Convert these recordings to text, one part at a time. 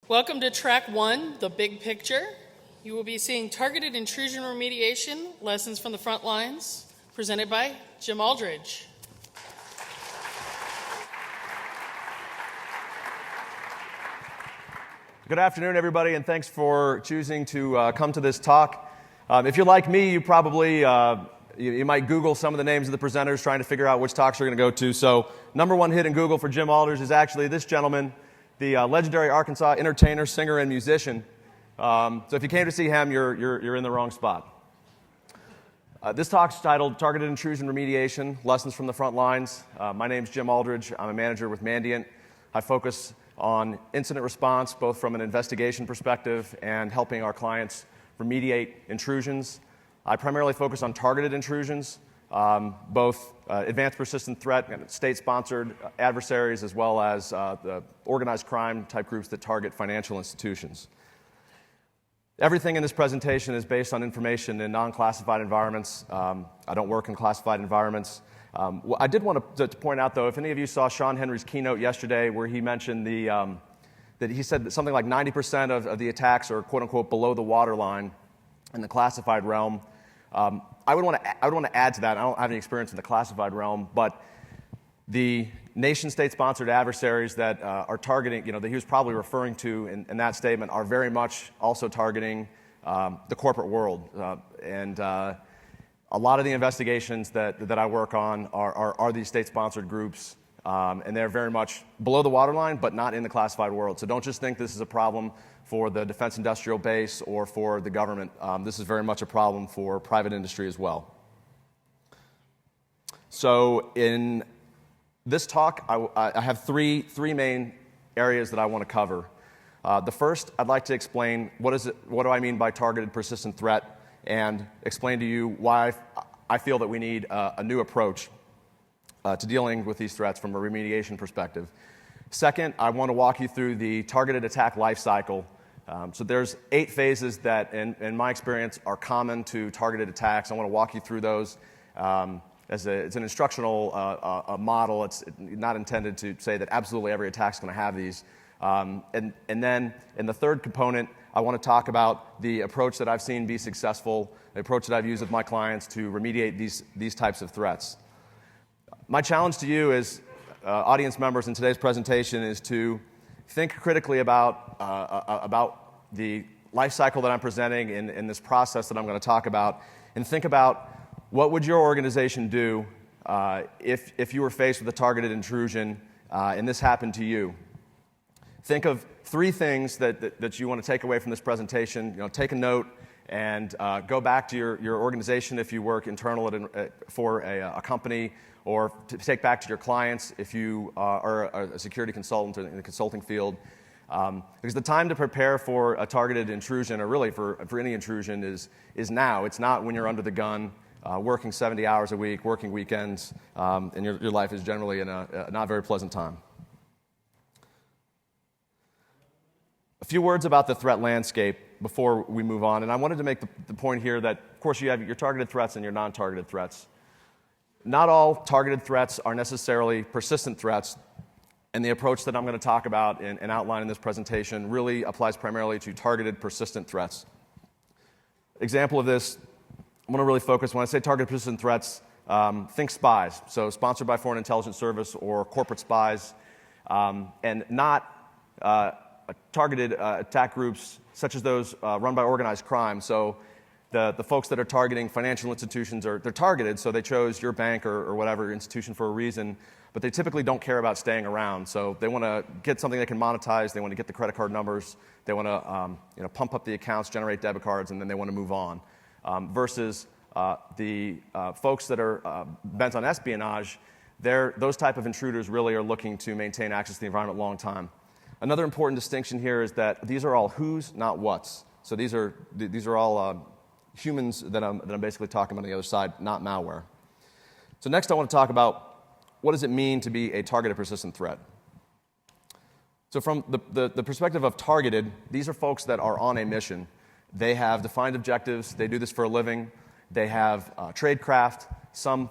Welcome to Track 1, the big picture. You will be seeing targeted intrusion remediation, lessons from the front lines, presented by Jim Aldridge. Good afternoon, everybody, and thanks for choosing to come to this talk. If you're like me, you probably you might Google some of the names of the presenters trying to figure out which talks you're going to go to. So number one hit in Google for Jim Aldridge is actually this gentleman, the legendary Arkansas entertainer, singer, and musician. So if you came to see him, you're in the wrong spot. This talk's titled Targeted Intrusion Remediation, Lessons from the Front Lines. My name's Jim Aldridge. I'm a manager with Mandiant. I focus on incident response, both from an investigation perspective and helping our clients remediate intrusions. I primarily focus on targeted intrusions, both advanced persistent threat and state-sponsored adversaries, as well as the organized crime type groups that target financial institutions. Everything in this presentation is based on information in non-classified environments. I don't work in classified environments. I did want to point out, though, if any of you saw Sean Henry's keynote yesterday where he mentioned that he said that something like 90% of the attacks are quote-unquote below the waterline in the classified realm. I would want to add to that. I don't have any experience in the classified realm, but the nation-state sponsored adversaries that are targeting, that he was probably referring to in that statement, are very much also targeting the corporate world. And a lot of the investigations that I work on are these state-sponsored groups, and they're very much below the waterline, but not in the classified world. So don't just think this is a problem for the defense industrial base or for the government. This is very much a problem for private industry as well. So in this talk, I have three main areas that I want to cover. The first, I'd like to explain what do I mean by targeted persistent threat, and explain to you why I feel that we need a new approach to dealing with these threats from a remediation perspective. Second, I want to walk you through the targeted attack lifecycle. So there's 8 phases that, in my experience, are common to targeted attacks. I want to walk you through those. It's an instructional model. It's not intended to say that absolutely every attack is going to have these. And then in the third component, I want to talk about the approach that I've seen be successful, the approach that I've used with my clients to remediate these types of threats. My challenge to you as audience members in today's presentation is to think critically about the life cycle that I'm presenting in this process that I'm going to talk about, and think about what would your organization do if you were faced with a targeted intrusion and this happened to you. Think of 3 things that you want to take away from this presentation. Take a note and go back to your organization if you work internal for a company, or to take back to your clients if you are a security consultant in the consulting field. Because the time to prepare for a targeted intrusion, or really for any intrusion, is now. It's not when you're under the gun, working 70 hours a week, working weekends, and your life is generally in a not very pleasant time. A few words about the threat landscape before we move on, and I wanted to make the point here that, of course, you have your targeted threats and your non-targeted threats. Not all targeted threats are necessarily persistent threats, and the approach that I'm going to talk about and outline in this presentation really applies primarily to targeted persistent threats. Example of this, I want to really focus, when I say targeted persistent threats, think spies, so sponsored by Foreign Intelligence Service or corporate spies, and not targeted attack groups such as those run by organized crime. So the folks that are targeting financial institutions, they're targeted, so they chose your bank or whatever institution for a reason, but they typically don't care about staying around. So they want to get something they can monetize, they want to get the credit card numbers, they want to pump up the accounts, generate debit cards, and then they want to move on. Versus the folks that are bent on espionage, those type of intruders really are looking to maintain access to the environment a long time. Another important distinction here is that these are all who's, not what's. So these are all humans that I'm basically talking about on the other side, not malware. So next I want to talk about what does it mean to be a targeted persistent threat. So from the perspective of targeted, these are folks that are on a mission. They have defined objectives. They do this for a living. They have tradecraft. Some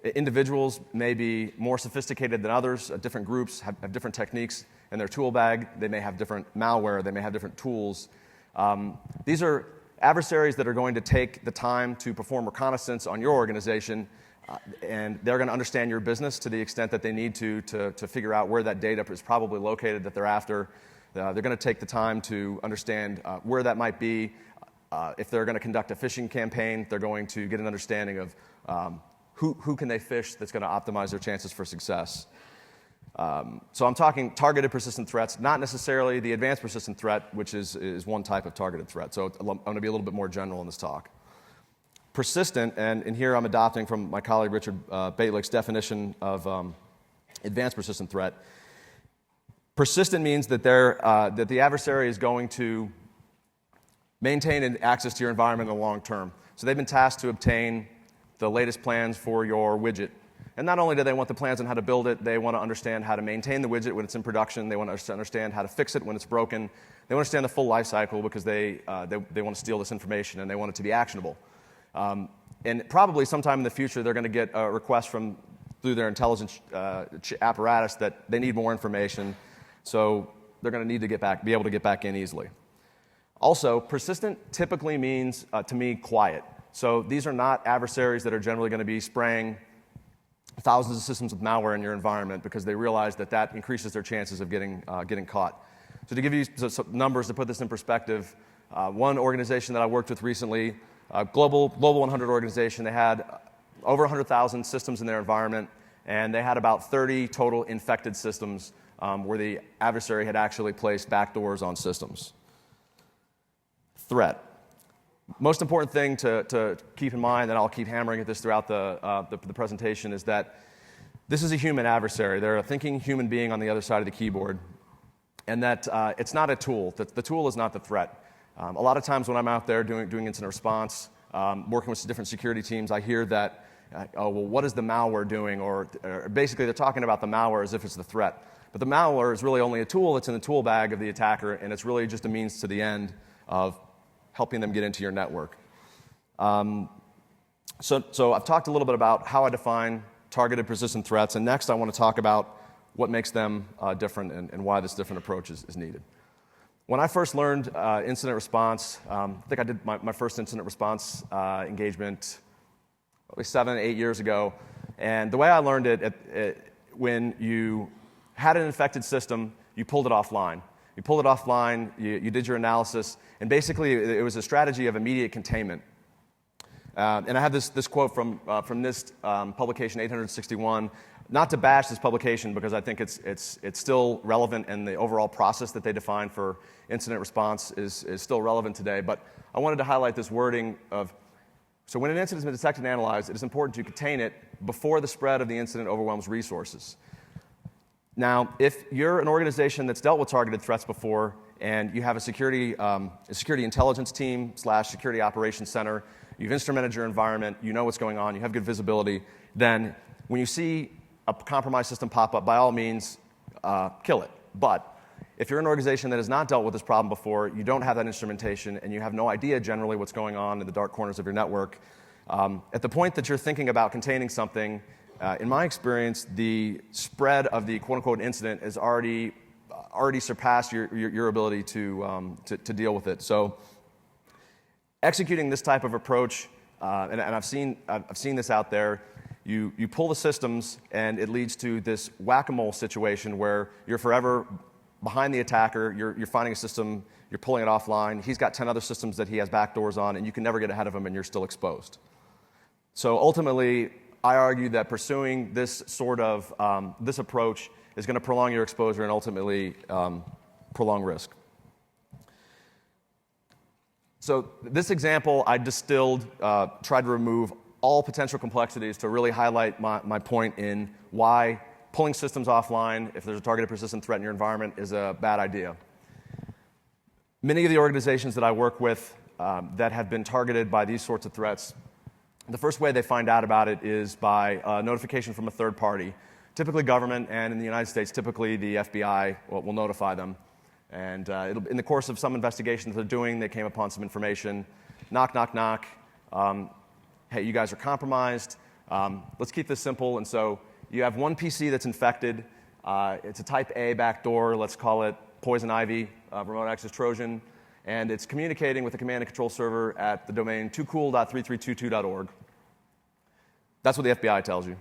individuals may be more sophisticated than others. Different groups have different techniques in their tool bag. They may have different malware. They may have different tools. These are adversaries that are going to take the time to perform reconnaissance on your organization, and they're going to understand your business to the extent that they need to figure out where that data is probably located that they're after. They're going to take the time to understand where that might be. If they're going to conduct a phishing campaign, they're going to get an understanding of who can they phish that's going to optimize their chances for success. So I'm talking targeted persistent threats, not necessarily the advanced persistent threat, which is one type of targeted threat. So I'm going to be a little bit more general in this talk. Persistent, and here I'm adopting from my colleague Richard Baitlick's definition of advanced persistent threat. Persistent means that that the adversary is going to maintain access to your environment in the long term. So they've been tasked to obtain the latest plans for your widget. And not only do they want the plans on how to build it, they want to understand how to maintain the widget when it's in production. They want to understand how to fix it when it's broken. They want to understand the full life cycle because they want to steal this information and they want it to be actionable. And probably sometime in the future, they're going to get a request through their intelligence apparatus that they need more information. So they're going to need to be able to get back in easily. Also, persistent typically means, to me, quiet. So these are not adversaries that are generally going to be spraying thousands of systems with malware in your environment because they realize that increases their chances of getting caught. So to give you some numbers to put this in perspective, one organization that I worked with recently, a global 100 organization, they had over 100,000 systems in their environment, and they had about 30 total infected systems where the adversary had actually placed backdoors on systems. Threat. Most important thing to keep in mind, and I'll keep hammering at this throughout the presentation, is that this is a human adversary. They're a thinking human being on the other side of the keyboard, and that it's not a tool. The tool is not the threat. A lot of times when I'm out there doing incident response, working with different security teams, I hear that, oh, well, what is the malware doing? Or basically they're talking about the malware as if it's the threat. But the malware is really only a tool that's in the tool bag of the attacker, and it's really just a means to the end of helping them get into your network. So I've talked a little bit about how I define targeted persistent threats, and next I want to talk about what makes them different and why this different approach is needed. When I first learned incident response, I think I did my first incident response engagement probably 7, 8 years ago, and the way I learned it, when you had an infected system, you pulled it offline. You pulled it offline, you did your analysis, and basically it was a strategy of immediate containment. And I have this quote from NIST publication 861, not to bash this publication because I think it's still relevant and the overall process that they define for incident response is still relevant today, but I wanted to highlight this wording of, so when an incident has been detected and analyzed, it is important to contain it before the spread of the incident overwhelms resources. Now, if you're an organization that's dealt with targeted threats before and you have a security intelligence team / security operations center, you've instrumented your environment, you know what's going on, you have good visibility, then when you see a compromised system pop up, by all means, kill it. But if you're an organization that has not dealt with this problem before, you don't have that instrumentation, and you have no idea generally what's going on in the dark corners of your network, at the point that you're thinking about containing something, in my experience, the spread of the quote-unquote incident has already surpassed your ability to deal with it. So executing this type of approach, and I've seen this out there, you pull the systems, and it leads to this whack-a-mole situation where you're forever behind the attacker, you're finding a system, you're pulling it offline, he's got 10 other systems that he has backdoors on, and you can never get ahead of him, and you're still exposed. So ultimately, I argue that pursuing this sort of this approach is going to prolong your exposure and ultimately prolong risk. So this example, I distilled, tried to remove all potential complexities to really highlight my point in why pulling systems offline, if there's a targeted persistent threat in your environment, is a bad idea. Many of the organizations that I work with that have been targeted by these sorts of threats, the first way they find out about it is by notification from a third party, typically government, and in the United States, typically the FBI will notify them. And in the course of some investigation that they're doing, they came upon some information. Knock, knock, knock. Hey, you guys are compromised. Let's keep this simple. And so you have one PC that's infected. It's a type A backdoor, let's call it poison ivy, remote access Trojan, and it's communicating with the command and control server at the domain 2cool.3322.org. That's what the FBI tells you.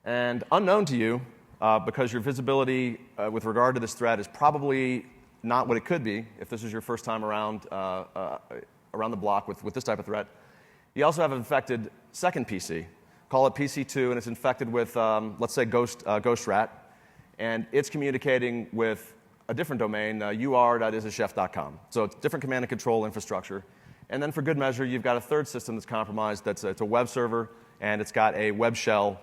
And unknown to you, because your visibility with regard to this threat is probably not what it could be if this is your first time around the block with this type of threat, you also have an infected second PC. Call it PC2, and it's infected with, let's say, Ghost Rat, and it's communicating with a different domain, ur.isachef.com. So it's different command and control infrastructure. And then for good measure, you've got a third system that's compromised. It's a web server, and it's got a web shell.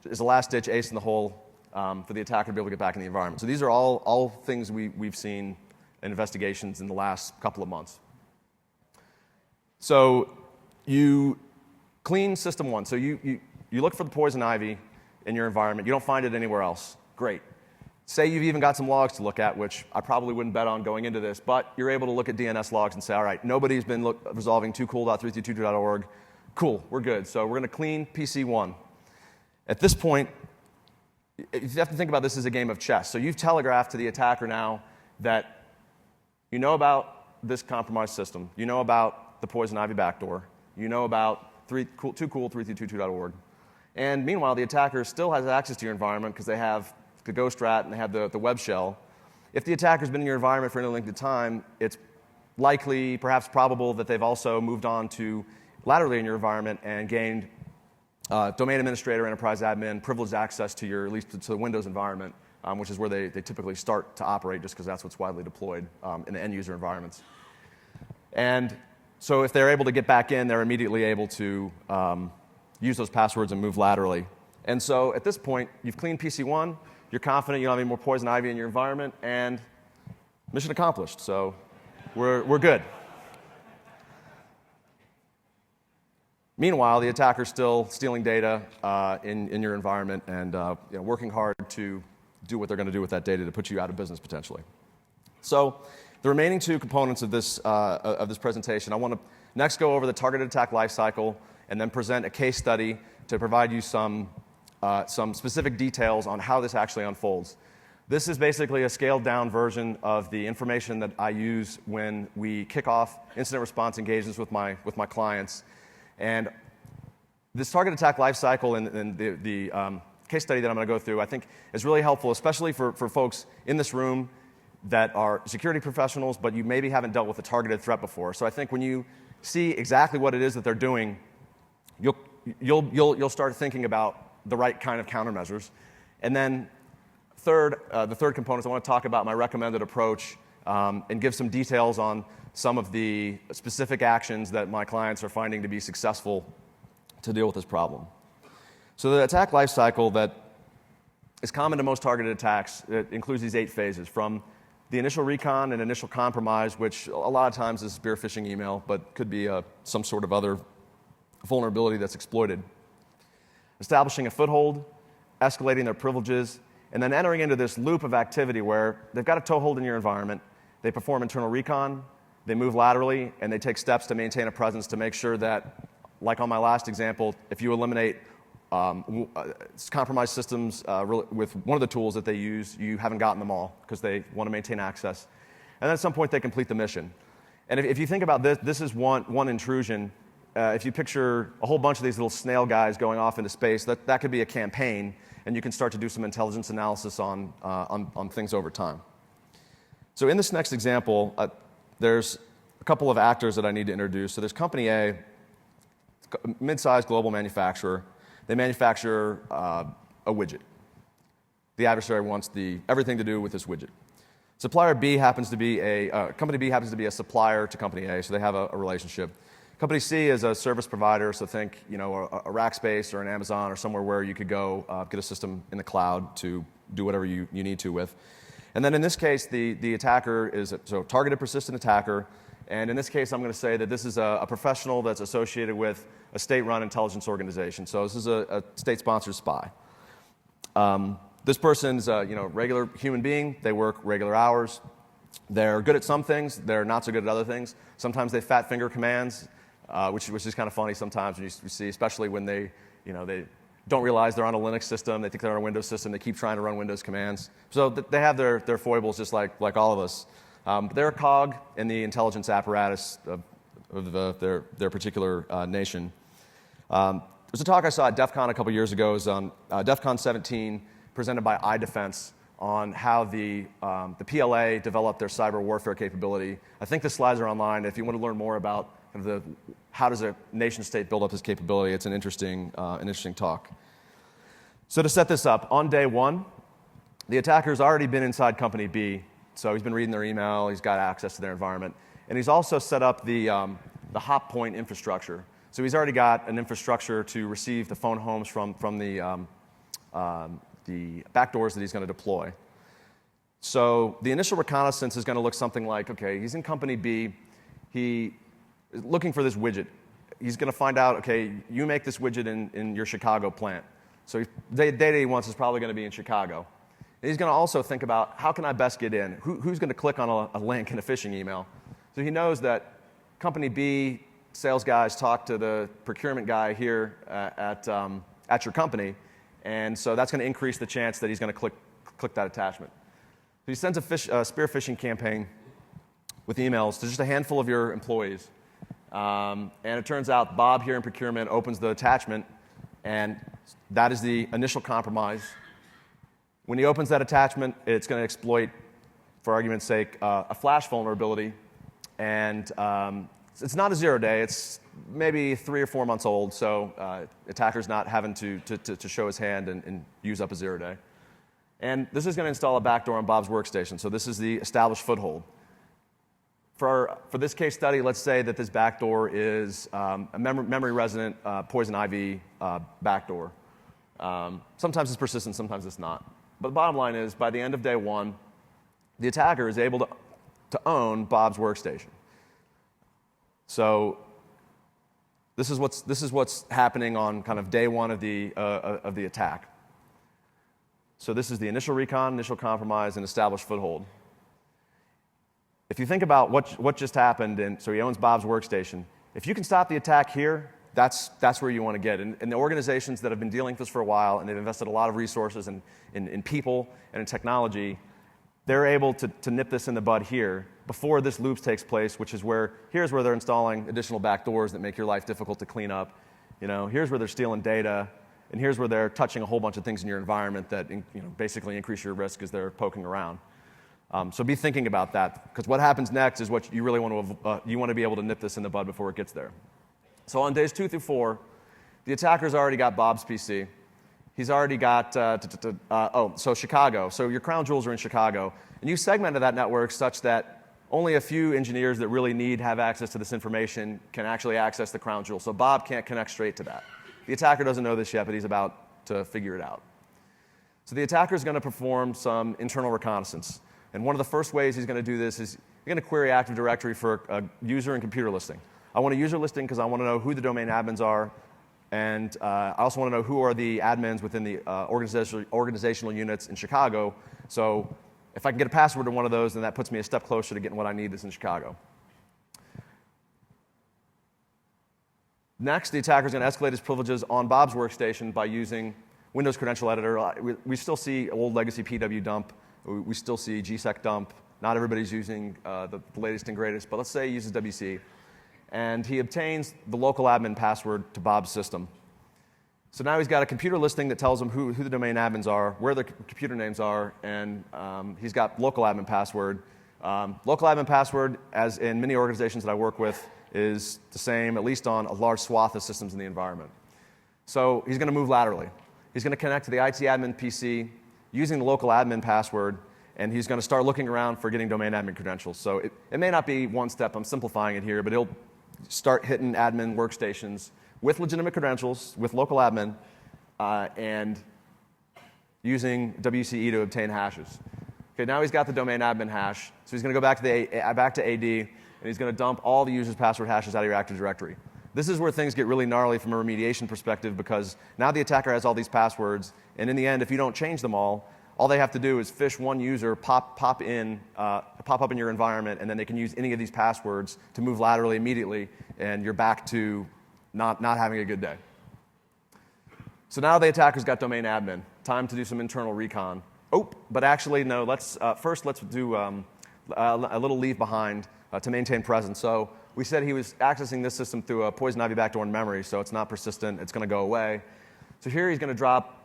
It's a last-ditch ace in the hole for the attacker to be able to get back in the environment. So these are all things we've seen in investigations in the last couple of months. So you clean system one. So you look for the poison ivy in your environment. You don't find it anywhere else. Great. Say you've even got some logs to look at, which I probably wouldn't bet on going into this, but you're able to look at DNS logs and say, all right, nobody's been resolving 2cool.322.org. Cool, we're good. So we're going to clean PC1. At this point, you have to think about this as a game of chess. So you've telegraphed to the attacker now that you know about this compromised system. You know about the poison ivy backdoor. You know about 2cool.322.org. And meanwhile, the attacker still has access to your environment because they have the Ghost Rat and they have the web shell. If the attacker's been in your environment for any length of time, it's likely, perhaps probable, that they've also moved on to laterally in your environment and gained domain administrator, enterprise admin, privileged access to your, at least to the Windows environment, which is where they typically start to operate just because that's what's widely deployed in the end user environments. And so if they're able to get back in, they're immediately able to use those passwords and move laterally. And so at this point, you've cleaned PC1, you're confident you don't have any more poison ivy in your environment, and mission accomplished. So we're good. Meanwhile, the attacker's still stealing data in your environment and working hard to do what they're going to do with that data to put you out of business potentially. So the remaining two components of this presentation, I want to next go over the targeted attack lifecycle and then present a case study to provide you some specific details on how this actually unfolds. This is basically a scaled-down version of the information that I use when we kick off incident response engagements with my clients. And this target attack lifecycle and the case study that I'm going to go through, I think, is really helpful, especially for folks in this room that are security professionals, but you maybe haven't dealt with a targeted threat before. So I think when you see exactly what it is that they're doing, you'll start thinking about the right kind of countermeasures. And then the third component is I want to talk about my recommended approach and give some details on some of the specific actions that my clients are finding to be successful to deal with this problem. So the attack lifecycle that is common to most targeted attacks, it includes these 8 phases, from the initial recon and initial compromise, which a lot of times is spear phishing email, but could be some sort of other vulnerability that's exploited. Establishing a foothold, escalating their privileges, and then entering into this loop of activity where they've got a toehold in your environment, they perform internal recon, they move laterally, and they take steps to maintain a presence to make sure that, like on my last example, if you eliminate compromised systems with one of the tools that they use, you haven't gotten them all because they want to maintain access. And then at some point, they complete the mission. And if you think about this, this is one intrusion. If you picture a whole bunch of these little snail guys going off into space, that could be a campaign, and you can start to do some intelligence analysis on things over time. So in this next example, there's a couple of actors that I need to introduce. So there's Company A, a mid-sized global manufacturer. They manufacture a widget. The adversary wants everything to do with this widget. Supplier B happens to be Company B happens to be a supplier to Company A, so they have a relationship. Company C is a service provider, so think a Rackspace or an Amazon or somewhere where you could go get a system in the cloud to do whatever you need to with. And then in this case, the attacker is a targeted persistent attacker. And in this case, I'm going to say that this is a professional that's associated with a state-run intelligence organization. So this is a state-sponsored spy. This person's a regular human being. They work regular hours. They're good at some things. They're not so good at other things. Sometimes they fat-finger commands, which is kind of funny sometimes when you see, especially when they don't realize they're on a Linux system. They think they're on a Windows system. They keep trying to run Windows commands. So they have their foibles just like all of us. But they're a cog in the intelligence apparatus of their particular nation. There's a talk I saw at DEF CON a couple years ago. It was on DEF CON 17, presented by iDefense, on how the PLA developed their cyber warfare capability. I think the slides are online. If you want to learn more about how does a nation state build up this capability, it's an interesting talk. So to set this up, on day one, the attacker's already been inside Company B. So he's been reading their email. He's got access to their environment. And he's also set up the hop point infrastructure. So he's already got an infrastructure to receive the phone homes from the backdoors that he's going to deploy. So the initial reconnaissance is going to look something like, okay, he's in Company B. He is looking for this widget. He's going to find out, okay, you make this widget in your Chicago plant. So the data he wants is probably going to be in Chicago. And he's going to also think about, how can I best get in? Who's going to click on a link in a phishing email? So he knows that Company B sales guys talk to the procurement guy here at your company, and so that's going to increase the chance that he's going to click that attachment. So he sends a spear phishing campaign with emails to just a handful of your employees, and it turns out Bob here in procurement opens the attachment, and that is the initial compromise. When he opens that attachment, it's going to exploit, for argument's sake, a flash vulnerability, and it's not a 0-day. It's maybe 3 or 4 months old, so attacker's not having to show his hand and use up a 0-day. And this is going to install a backdoor on Bob's workstation, so this is the established foothold. For this case study, let's say that this backdoor is a memory resident poison ivy backdoor. Sometimes it's persistent, sometimes it's not. But the bottom line is, by the end of day one, the attacker is able to own Bob's workstation. So this is what's happening on kind of day one of the attack. So this is the initial recon, initial compromise, and established foothold. If you think about what just happened, and so he owns Bob's workstation, if you can stop the attack here, that's where you want to get. And the organizations that have been dealing with this for a while, and they've invested a lot of resources in people and in technology, they're able to nip this in the bud here before this loops takes place, which is here's where they're installing additional backdoors that make your life difficult to clean up. Here's where they're stealing data, and here's where they're touching a whole bunch of things in your environment that basically increase your risk as they're poking around. So be thinking about that, because what happens next is what you really want to be able to nip this in the bud before it gets there. So on days 2 through 4, the attacker's already got Bob's PC. He's already got, so Chicago. So your crown jewels are in Chicago. And you segmented that network such that only a few engineers that really have access to this information can actually access the crown jewel. So Bob can't connect straight to that. The attacker doesn't know this yet, but he's about to figure it out. So the attacker is going to perform some internal reconnaissance. And one of the first ways he's going to do this is you're going to query Active Directory for a user and computer listing. I want a user listing because I want to know who the domain admins are, and I also want to know who are the admins within the organizational units in Chicago. So if I can get a password to one of those, then that puts me a step closer to getting what I need that's in Chicago. Next, the attacker is going to escalate his privileges on Bob's workstation by using Windows Credential Editor. We still see old legacy PW dump. We still see GSEC dump. Not everybody's using the latest and greatest, but let's say he uses WC. And he obtains the local admin password to Bob's system. So now he's got a computer listing that tells him who the domain admins are, where their computer names are, and he's got local admin password. Local admin password, as in many organizations that I work with, is the same, at least on a large swath of systems in the environment. So he's going to move laterally. He's going to connect to the IT admin PC using the local admin password, and he's going to start looking around for getting domain admin credentials. So it may not be one step, I'm simplifying it here, but he'll start hitting admin workstations with legitimate credentials, with local admin, and using WCE to obtain hashes. Okay, now he's got the domain admin hash, so he's going to go back to AD, and he's going to dump all the user's password hashes out of your Active Directory. This is where things get really gnarly from a remediation perspective, because now the attacker has all these passwords, and in the end, if you don't change them all they have to do is fish one user, pop up in your environment, and then they can use any of these passwords to move laterally immediately, and you're back to not having a good day. So now the attacker's got domain admin. Time to do some internal recon. Oh, but actually, no, first let's do a little leave behind to maintain presence. So we said he was accessing this system through a poison ivy backdoor in memory, so it's not persistent, it's going to go away. So here he's going to drop,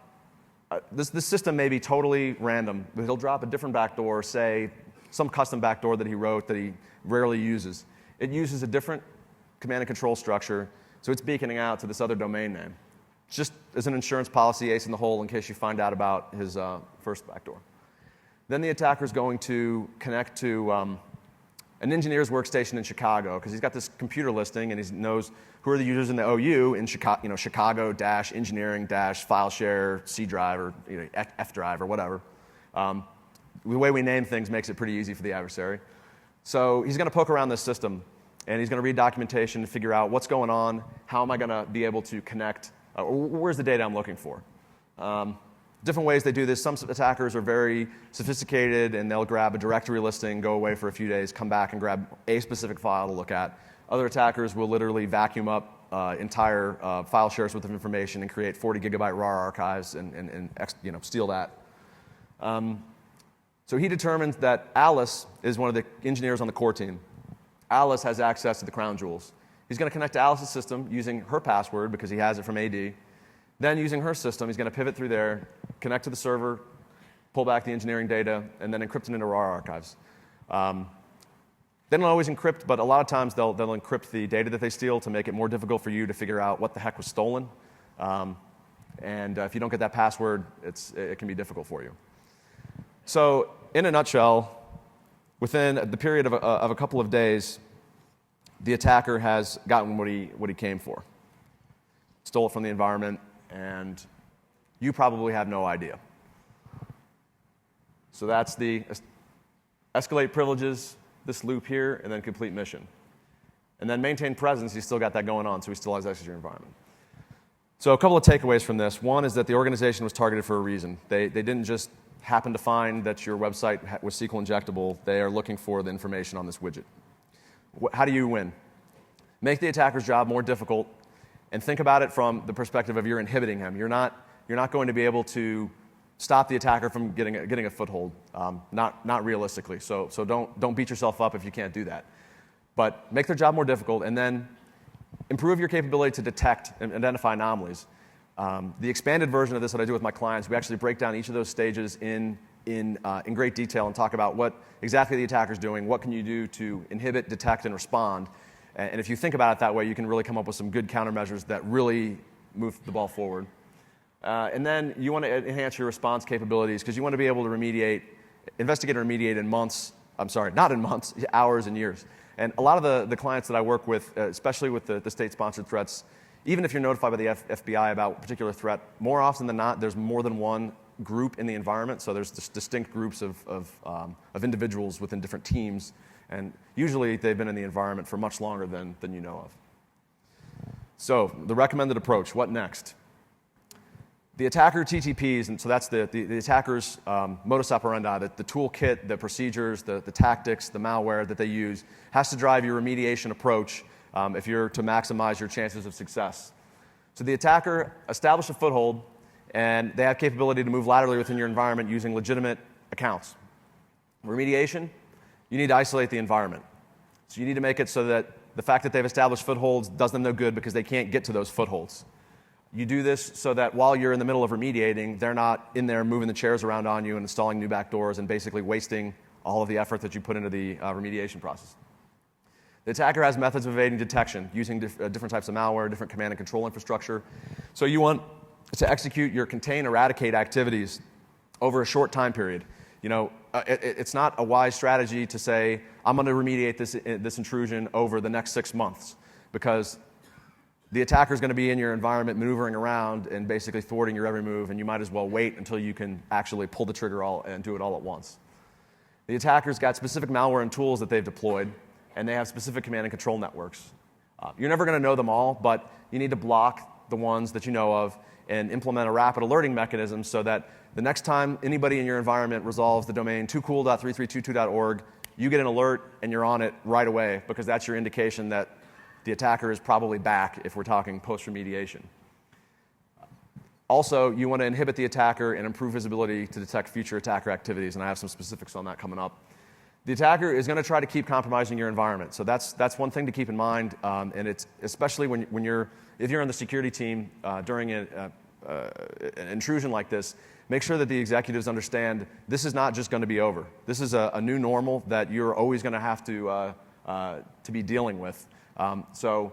this system may be totally random, but he'll drop a different backdoor, say some custom backdoor that he wrote that he rarely uses. It uses a different command and control structure, so it's beaconing out to this other domain name. Just as an insurance policy, ace in the hole in case you find out about his first backdoor. Then the attacker is going to connect to an engineer's workstation in Chicago, because he's got this computer listing and he knows who are the users in the OU in Chicago, Chicago-engineering-file share C drive or F drive or whatever. The way we name things makes it pretty easy for the adversary. So he's going to poke around this system and he's going to read documentation to figure out what's going on, how am I going to be able to connect, where's the data I'm looking for. Different ways they do this. Some attackers are very sophisticated and they'll grab a directory listing, go away for a few days, come back and grab a specific file to look at. Other attackers will literally vacuum up entire file shares with information and create 40 gigabyte RAR archives and steal that. So he determined that Alice is one of the engineers on the core team. Alice has access to the crown jewels. He's going to connect to Alice's system using her password because he has it from AD. Then using her system, he's going to pivot through there, connect to the server, pull back the engineering data, and then encrypt it into RAR archives. They don't always encrypt, but a lot of times they'll encrypt the data that they steal to make it more difficult for you to figure out what the heck was stolen. And if you don't get that password, it can be difficult for you. So in a nutshell, within the period of a couple of days, the attacker has gotten what he came for. Stole it from the environment, and you probably have no idea. So that's the escalate privileges, this loop here, and then complete mission. And then maintain presence, he's still got that going on, so he still has access to your environment. So a couple of takeaways from this. One is that the organization was targeted for a reason. They didn't just happen to find that your website was SQL injectable. They are looking for the information on this widget. How do you win? Make the attacker's job more difficult, and think about it from the perspective of you're inhibiting him. You're not going to be able to stop the attacker from getting a foothold, not realistically. So don't beat yourself up if you can't do that. But make their job more difficult, and then improve your capability to detect and identify anomalies. The expanded version of this that I do with my clients, we actually break down each of those stages in great detail and talk about what exactly the attacker's doing, what can you do to inhibit, detect, and respond. And if you think about it that way, you can really come up with some good countermeasures that really move the ball forward. And then you want to enhance your response capabilities because you want to be able to investigate and remediate in months. I'm sorry, not in months, hours and years. And a lot of the clients that I work with, especially with the state-sponsored threats, even if you're notified by the FBI about a particular threat, more often than not, there's more than one group in the environment. So there's distinct groups of individuals within different teams. And usually they've been in the environment for much longer than you know of. So the recommended approach, what next? The attacker TTPs, and so that's the attacker's modus operandi, the toolkit, the procedures, the tactics, the malware that they use, has to drive your remediation approach if you're to maximize your chances of success. So the attacker established a foothold, and they have capability to move laterally within your environment using legitimate accounts. Remediation, you need to isolate the environment. So you need to make it so that the fact that they've established footholds does them no good because they can't get to those footholds. You do this so that while you're in the middle of remediating, they're not in there moving the chairs around on you and installing new backdoors and basically wasting all of the effort that you put into the remediation process. The attacker has methods of evading detection using different types of malware, different command and control infrastructure. So you want to execute your contain, eradicate activities over a short time period. It's not a wise strategy to say, I'm going to remediate this intrusion over the next 6 months, because the attacker is going to be in your environment maneuvering around and basically thwarting your every move, and you might as well wait until you can actually pull the trigger and do it all at once. The attacker's got specific malware and tools that they've deployed, and they have specific command and control networks. You're never going to know them all, but you need to block the ones that you know of and implement a rapid alerting mechanism so that the next time anybody in your environment resolves the domain toocool.3322.org, you get an alert and you're on it right away, because that's your indication that the attacker is probably back if we're talking post-remediation. Also, you want to inhibit the attacker and improve visibility to detect future attacker activities, and I have some specifics on that coming up. The attacker is going to try to keep compromising your environment, so that's one thing to keep in mind, and it's especially if you're on the security team during an intrusion like this. Make sure that the executives understand this is not just going to be over. This is a new normal that you're always going to have to be dealing with. So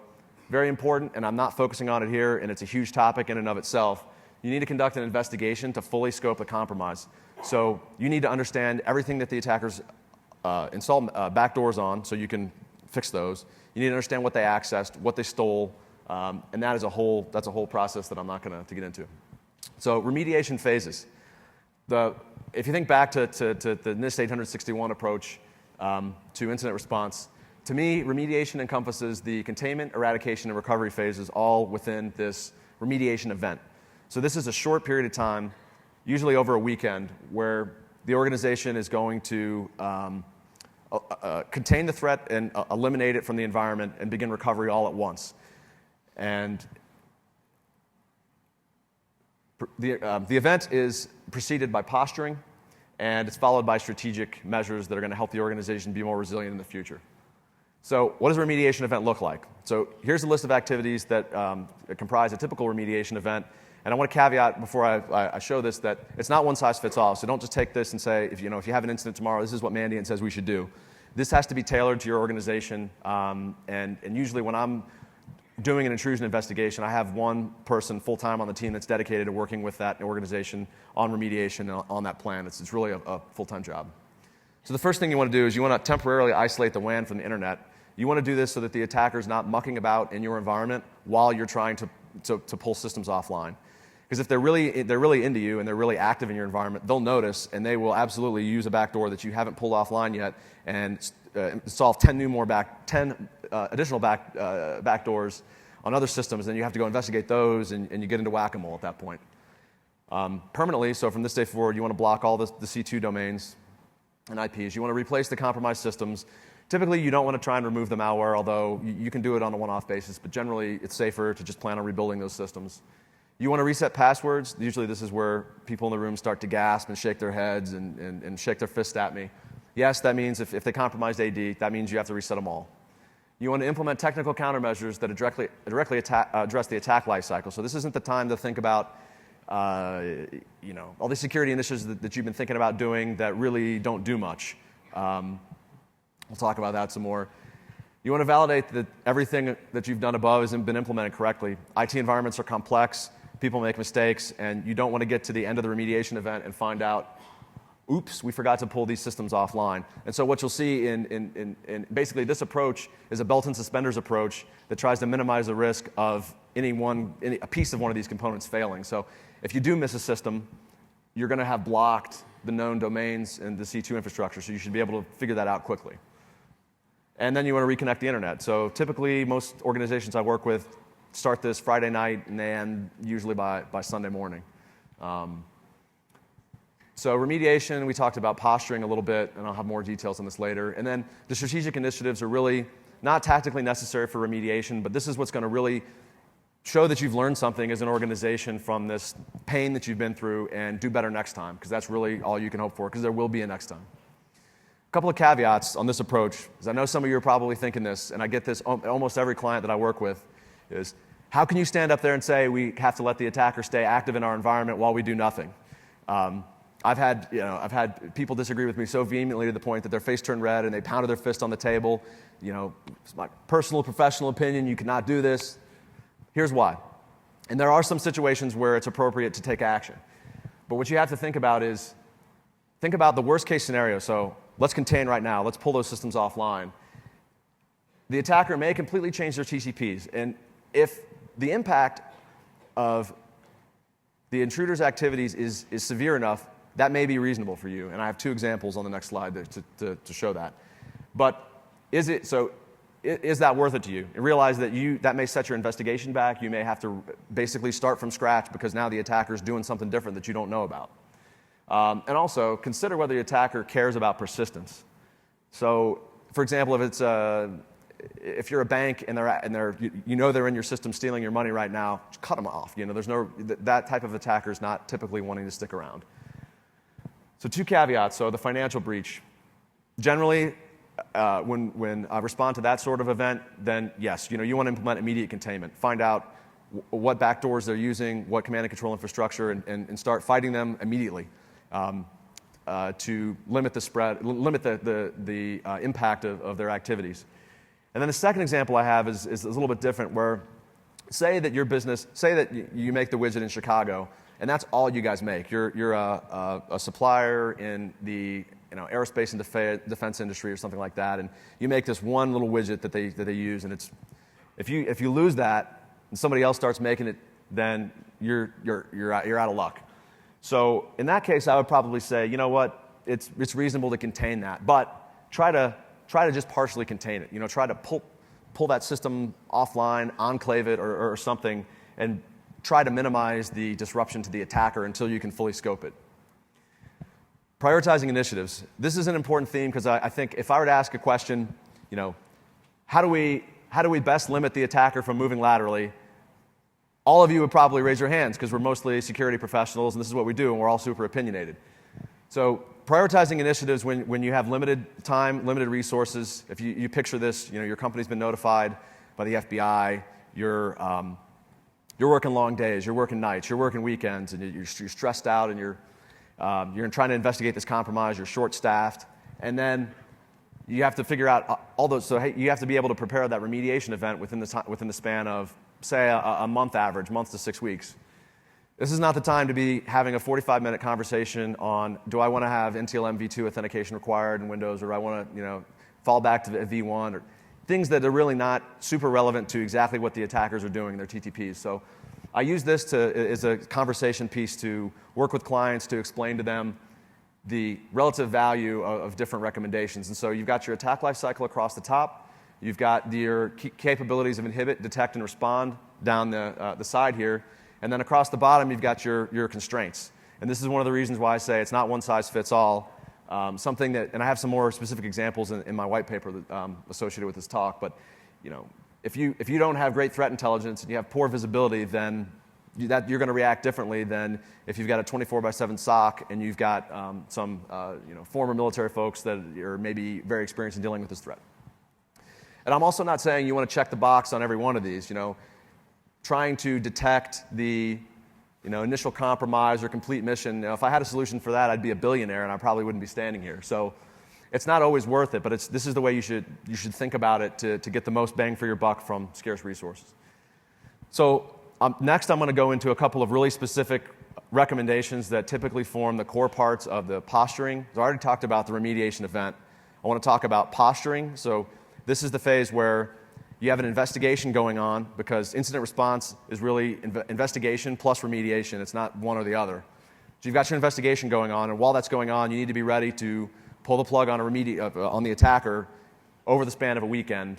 very important, and I'm not focusing on it here, and it's a huge topic in and of itself. You need to conduct an investigation to fully scope the compromise. So you need to understand everything that the attackers install backdoors on, so you can fix those. You need to understand what they accessed, what they stole, and that's a whole process that I'm not going to get into. So remediation phases. If you think back to the NIST 861 approach to incident response, to me, remediation encompasses the containment, eradication, and recovery phases all within this remediation event. So this is a short period of time, usually over a weekend, where the organization is going to contain the threat and eliminate it from the environment and begin recovery all at once. And the event is preceded by posturing, and it's followed by strategic measures that are going to help the organization be more resilient in the future. So what does a remediation event look like? So here's a list of activities that comprise a typical remediation event. And I want to caveat before I show this that it's not one size fits all. So don't just take this and say, if you have an incident tomorrow, this is what Mandiant says we should do. This has to be tailored to your organization. And usually when I'm doing an intrusion investigation, I have one person full-time on the team that's dedicated to working with that organization on remediation and on that plan. It's really a full-time job. So the first thing you want to do is you want to temporarily isolate the WAN from the internet. You want to do this so that the attacker is not mucking about in your environment while you're trying to pull systems offline. Because if they're really into you and they're really active in your environment, they'll notice and they will absolutely use a backdoor that you haven't pulled offline yet and install 10 additional backdoors on other systems. Then you have to go investigate those, and you get into whack-a-mole at that point. Permanently, so from this day forward, you want to block all the C2 domains and IPs. You want to replace the compromised systems. Typically, you don't want to try and remove the malware, although you can do it on a one-off basis, but generally it's safer to just plan on rebuilding those systems. You want to reset passwords. Usually this is where people in the room start to gasp and shake their heads and shake their fist at me. Yes, that means if they compromised AD, that means you have to reset them all. You want to implement technical countermeasures that directly address the attack lifecycle. So this isn't the time to think about all the security initiatives that you've been thinking about doing that really don't do much. We'll talk about that some more. You want to validate that everything that you've done above has been implemented correctly. IT environments are complex. People make mistakes, and you don't want to get to the end of the remediation event and find out, oops, we forgot to pull these systems offline. And so what you'll see in basically this approach is a belt and suspenders approach that tries to minimize the risk of a piece of one of these components failing. So if you do miss a system, you're going to have blocked the known domains in the C2 infrastructure, so you should be able to figure that out quickly. And then you want to reconnect the internet. So typically, most organizations I work with start this Friday night and they end usually by Sunday morning. So remediation, we talked about posturing a little bit, and I'll have more details on this later. And then the strategic initiatives are really not tactically necessary for remediation, but this is what's going to really show that you've learned something as an organization from this pain that you've been through and do better next time, because that's really all you can hope for, because there will be a next time. A couple of caveats on this approach, because I know some of you are probably thinking this, and I get this almost every client that I work with, is how can you stand up there and say we have to let the attacker stay active in our environment while we do nothing? I've had people disagree with me so vehemently to the point that their face turned red and they pounded their fist on the table. It's my personal, professional opinion, you cannot do this. Here's why. And there are some situations where it's appropriate to take action. But what you have to think about is, think about the worst case scenario. So let's contain right now. Let's pull those systems offline. The attacker may completely change their TCPs. And if the impact of the intruder's activities is severe enough, that may be reasonable for you. And I have two examples on the next slide to show that. But is that worth it to you? And realize that may set your investigation back. You may have to basically start from scratch because now the attacker is doing something different that you don't know about. And also, consider whether the attacker cares about persistence. So, for example, if if you're a bank and you know they're in your system stealing your money right now, just cut them off. There's that type of attacker is not typically wanting to stick around. So 2 caveats. So the financial breach. Generally, when I respond to that sort of event, then yes, you want to implement immediate containment. Find out what backdoors they're using, what command and control infrastructure, and start fighting them immediately to limit the spread, limit the impact of their activities. And then the second example I have is a little bit different, where say that you make the widget in Chicago, and that's all you guys make. You're a supplier in the aerospace and defense industry or something like that, and you make this one little widget that they use, and if you lose that and somebody else starts making it, then you're out of luck. So in that case, I would probably say, you know what, it's reasonable to contain that, but try to just partially contain it. Try to pull that system offline, enclave it, or something, and try to minimize the disruption to the attacker until you can fully scope it. Prioritizing initiatives. This is an important theme because I think if I were to ask a question, how do we best limit the attacker from moving laterally? All of you would probably raise your hands because we're mostly security professionals and this is what we do, and we're all super opinionated. So prioritizing initiatives when you have limited time, limited resources. If you picture this, your company's been notified by the FBI, you're working long days, you're working nights, you're working weekends, and you're stressed out, and you're trying to investigate this compromise, you're short-staffed, and then you have to figure out all those. So you have to be able to prepare that remediation event within the span of, say, a month average, month to 6 weeks. This is not the time to be having a 45-minute conversation on, do I want to have NTLM v2 authentication required in Windows, or do I want to fall back to v1, or things that are really not super relevant to exactly what the attackers are doing in their TTPs. So I use this as a conversation piece to work with clients to explain to them the relative value of different recommendations. And so you've got your attack lifecycle across the top. You've got your capabilities of Inhibit, detect, and respond down the side here. And then across the bottom, you've got your constraints. And this is one of the reasons why I say it's not one size fits all. Something that, and I have some more specific examples in my white paper associated with this talk, but if you don't have great threat intelligence and you have poor visibility, then you're going to react differently than if you've got a 24/7 SOC and you've got some former military folks that are maybe very experienced in dealing with this threat. And I'm also not saying you want to check the box on every one of these. Trying to detect the initial compromise or complete mission. If I had a solution for that, I'd be a billionaire and I probably wouldn't be standing here. So it's not always worth it, but this is the way you should think about it to get the most bang for your buck from scarce resources. So next I'm going to go into a couple of really specific recommendations that typically form the core parts of the posturing. So I already talked about the remediation event. I want to talk about posturing. So this is the phase where you have an investigation going on, because incident response is really investigation plus remediation. It's not one or the other. So you've got your investigation going on, and while that's going on, you need to be ready to pull the plug on on the attacker over the span of a weekend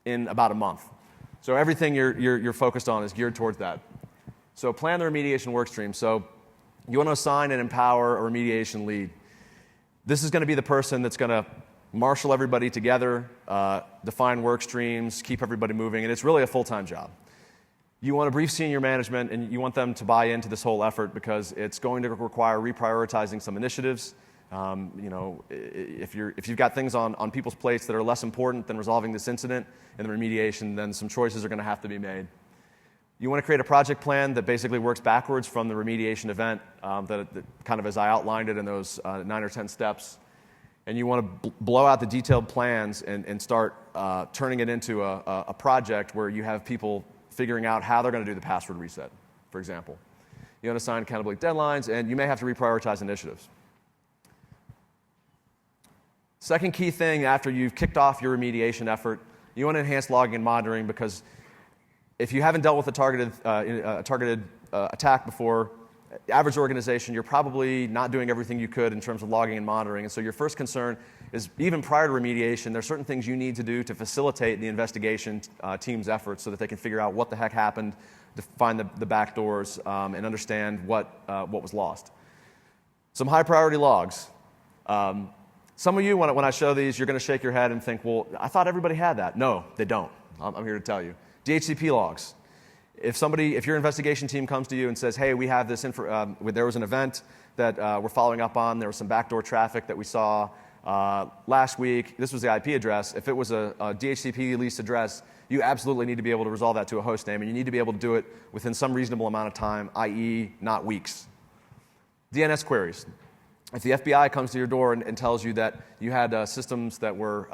in about a month. So everything you're focused on is geared towards that. So plan the remediation work stream. So you want to assign and empower a remediation lead. This is going to be the person that's going to marshal everybody together, define work streams, keep everybody moving, and it's really a full-time job. You want to brief senior management, and you want them to buy into this whole effort because it's going to require reprioritizing some initiatives. If you've got things on people's plates that are less important than resolving this incident and the remediation, then some choices are going to have to be made. You want to create a project plan that basically works backwards from the remediation event, that kind of as I outlined it in those 9 or 10 steps. And you want to blow out the detailed plans and start turning it into a project where you have people figuring out how they're going to do the password reset, for example. You want to assign accountability deadlines, and you may have to reprioritize initiatives. Second key thing after you've kicked off your remediation effort, you want to enhance logging and monitoring, because if you haven't dealt with a targeted attack before, average organization, you're probably not doing everything you could in terms of logging and monitoring. And so your first concern is, even prior to remediation, there are certain things you need to do to facilitate the investigation team's efforts so that they can figure out what the heck happened, to find the back doors, and understand what was lost. Some high priority logs. Some of you, when I show these, you're going to shake your head and think, well, I thought everybody had that. No, they don't. I'm here to tell you. DHCP logs. If your investigation team comes to you and says, hey, we have this there was an event that we're following up on, there was some backdoor traffic that we saw last week, this was the IP address. If it was a DHCP leased address, you absolutely need to be able to resolve that to a host name, and you need to be able to do it within some reasonable amount of time, i.e. not weeks. DNS queries. If the FBI comes to your door and tells you that you had systems that were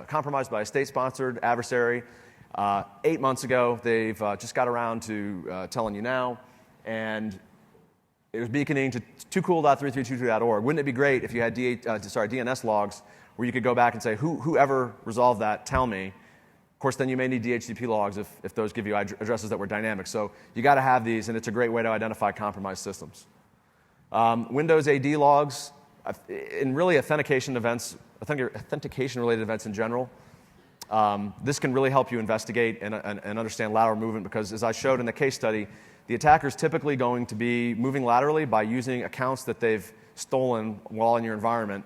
compromised by a state-sponsored adversary 8 months ago, they've just got around to telling you now, and it was beaconing to toocool.332.org. Wouldn't it be great if you had DNS logs where you could go back and say, whoever resolved that, tell me. Of course, then you may need DHCP logs if those give you addresses that were dynamic. So you got to have these, and it's a great way to identify compromised systems. Windows AD logs, and really authentication-related events in general. This can really help you investigate and understand lateral movement because, as I showed in the case study, the attacker is typically going to be moving laterally by using accounts that they've stolen while in your environment.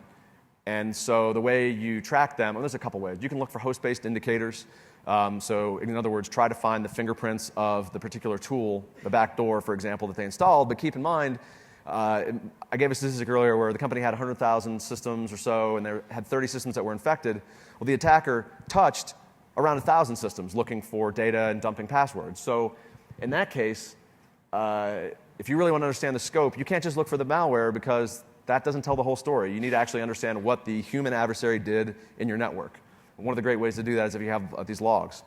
And so the way you track them, there's a couple ways. You can look for host-based indicators. So in other words, try to find the fingerprints of the particular tool, the backdoor, for example, that they installed. But keep in mind, I gave a statistic earlier where the company had 100,000 systems or so, and they had 30 systems that were infected. Well, the attacker touched around 1,000 systems looking for data and dumping passwords. So in that case, if you really want to understand the scope, you can't just look for the malware because that doesn't tell the whole story. You need to actually understand what the human adversary did in your network. One of the great ways to do that is if you have these logs.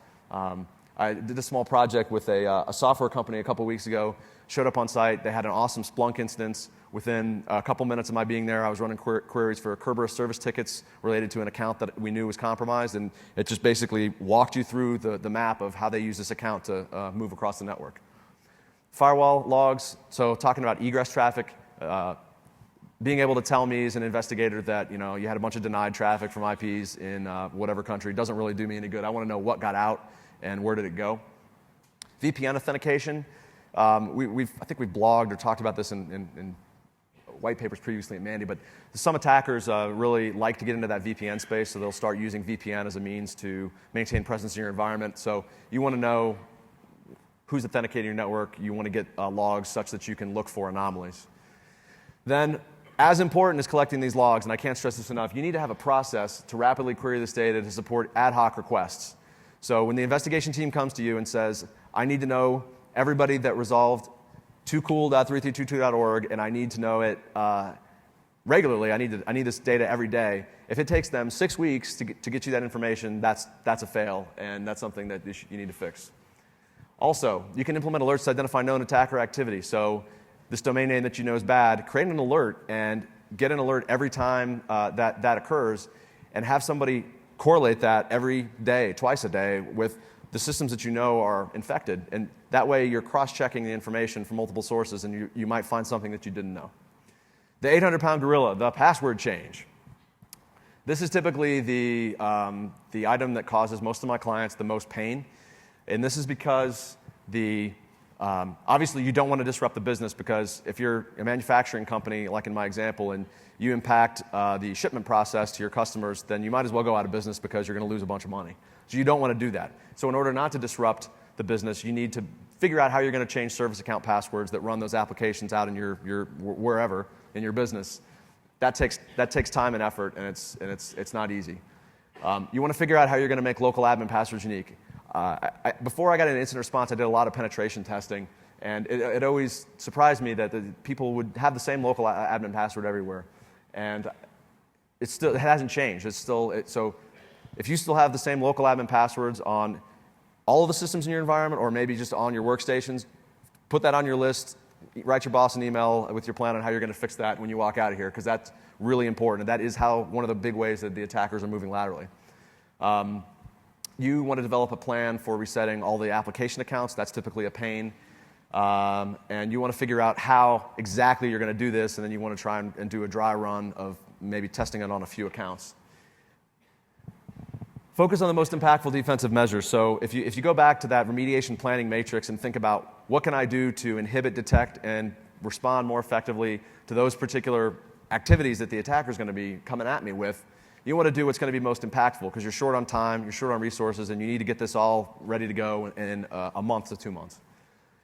I did a small project with a software company a couple weeks ago, showed up on site. They had an awesome Splunk instance. Within a couple minutes of my being there, I was running queries for Kerberos service tickets related to an account that we knew was compromised, and it just basically walked you through the map of how they use this account to move across the network. Firewall logs, so talking about egress traffic, being able to tell me as an investigator that you had a bunch of denied traffic from IPs in whatever country doesn't really do me any good. I want to know what got out and where did it go. VPN authentication. I think we've blogged or talked about this in white papers previously at Mandy, but some attackers really like to get into that VPN space, so they'll start using VPN as a means to maintain presence in your environment. So you want to know who's authenticating your network. You want to get logs such that you can look for anomalies. Then, as important as collecting these logs, and I can't stress this enough, you need to have a process to rapidly query this data to support ad hoc requests. So when the investigation team comes to you and says, I need to know everybody that resolved toocool.332.org, and I need to know it regularly. I need this data every day. If it takes them 6 weeks to get you that information, that's a fail, and that's something that you need to fix. Also, you can implement alerts to identify known attacker activity. So this domain name that you know is bad, create an alert and get an alert every time that occurs, and have somebody correlate that every day, twice a day, with the systems that you know are infected. And that way you're cross-checking the information from multiple sources, and you might find something that you didn't know. The 800-pound gorilla, the password change. This is typically the item that causes most of my clients the most pain. And this is because obviously you don't want to disrupt the business, because if you're a manufacturing company, like in my example, and you impact the shipment process to your customers, then you might as well go out of business because you're going to lose a bunch of money. So you don't want to do that. So in order not to disrupt the business, you need to figure out how you're going to change service account passwords that run those applications out in your wherever in your business. That takes time and effort, and it's not easy. You want to figure out how you're going to make local admin passwords unique. Before I got into incident response, I did a lot of penetration testing, and it always surprised me that people would have the same local admin password everywhere, and it hasn't changed. So if you still have the same local admin passwords on all of the systems in your environment, or maybe just on your workstations, put that on your list. Write your boss an email with your plan on how you're going to fix that when you walk out of here, because that's really important, and that is one of the big ways that the attackers are moving laterally. You want to develop a plan for resetting all the application accounts. That's typically a pain. And you want to figure out how exactly you're going to do this, and then you want to try and do a dry run of maybe testing it on a few accounts. Focus on the most impactful defensive measures. So if you go back to that remediation planning matrix and think about what can I do to inhibit, detect, and respond more effectively to those particular activities that the attacker is going to be coming at me with, you want to do what's going to be most impactful because you're short on time, you're short on resources, and you need to get this all ready to go in a month to 2 months.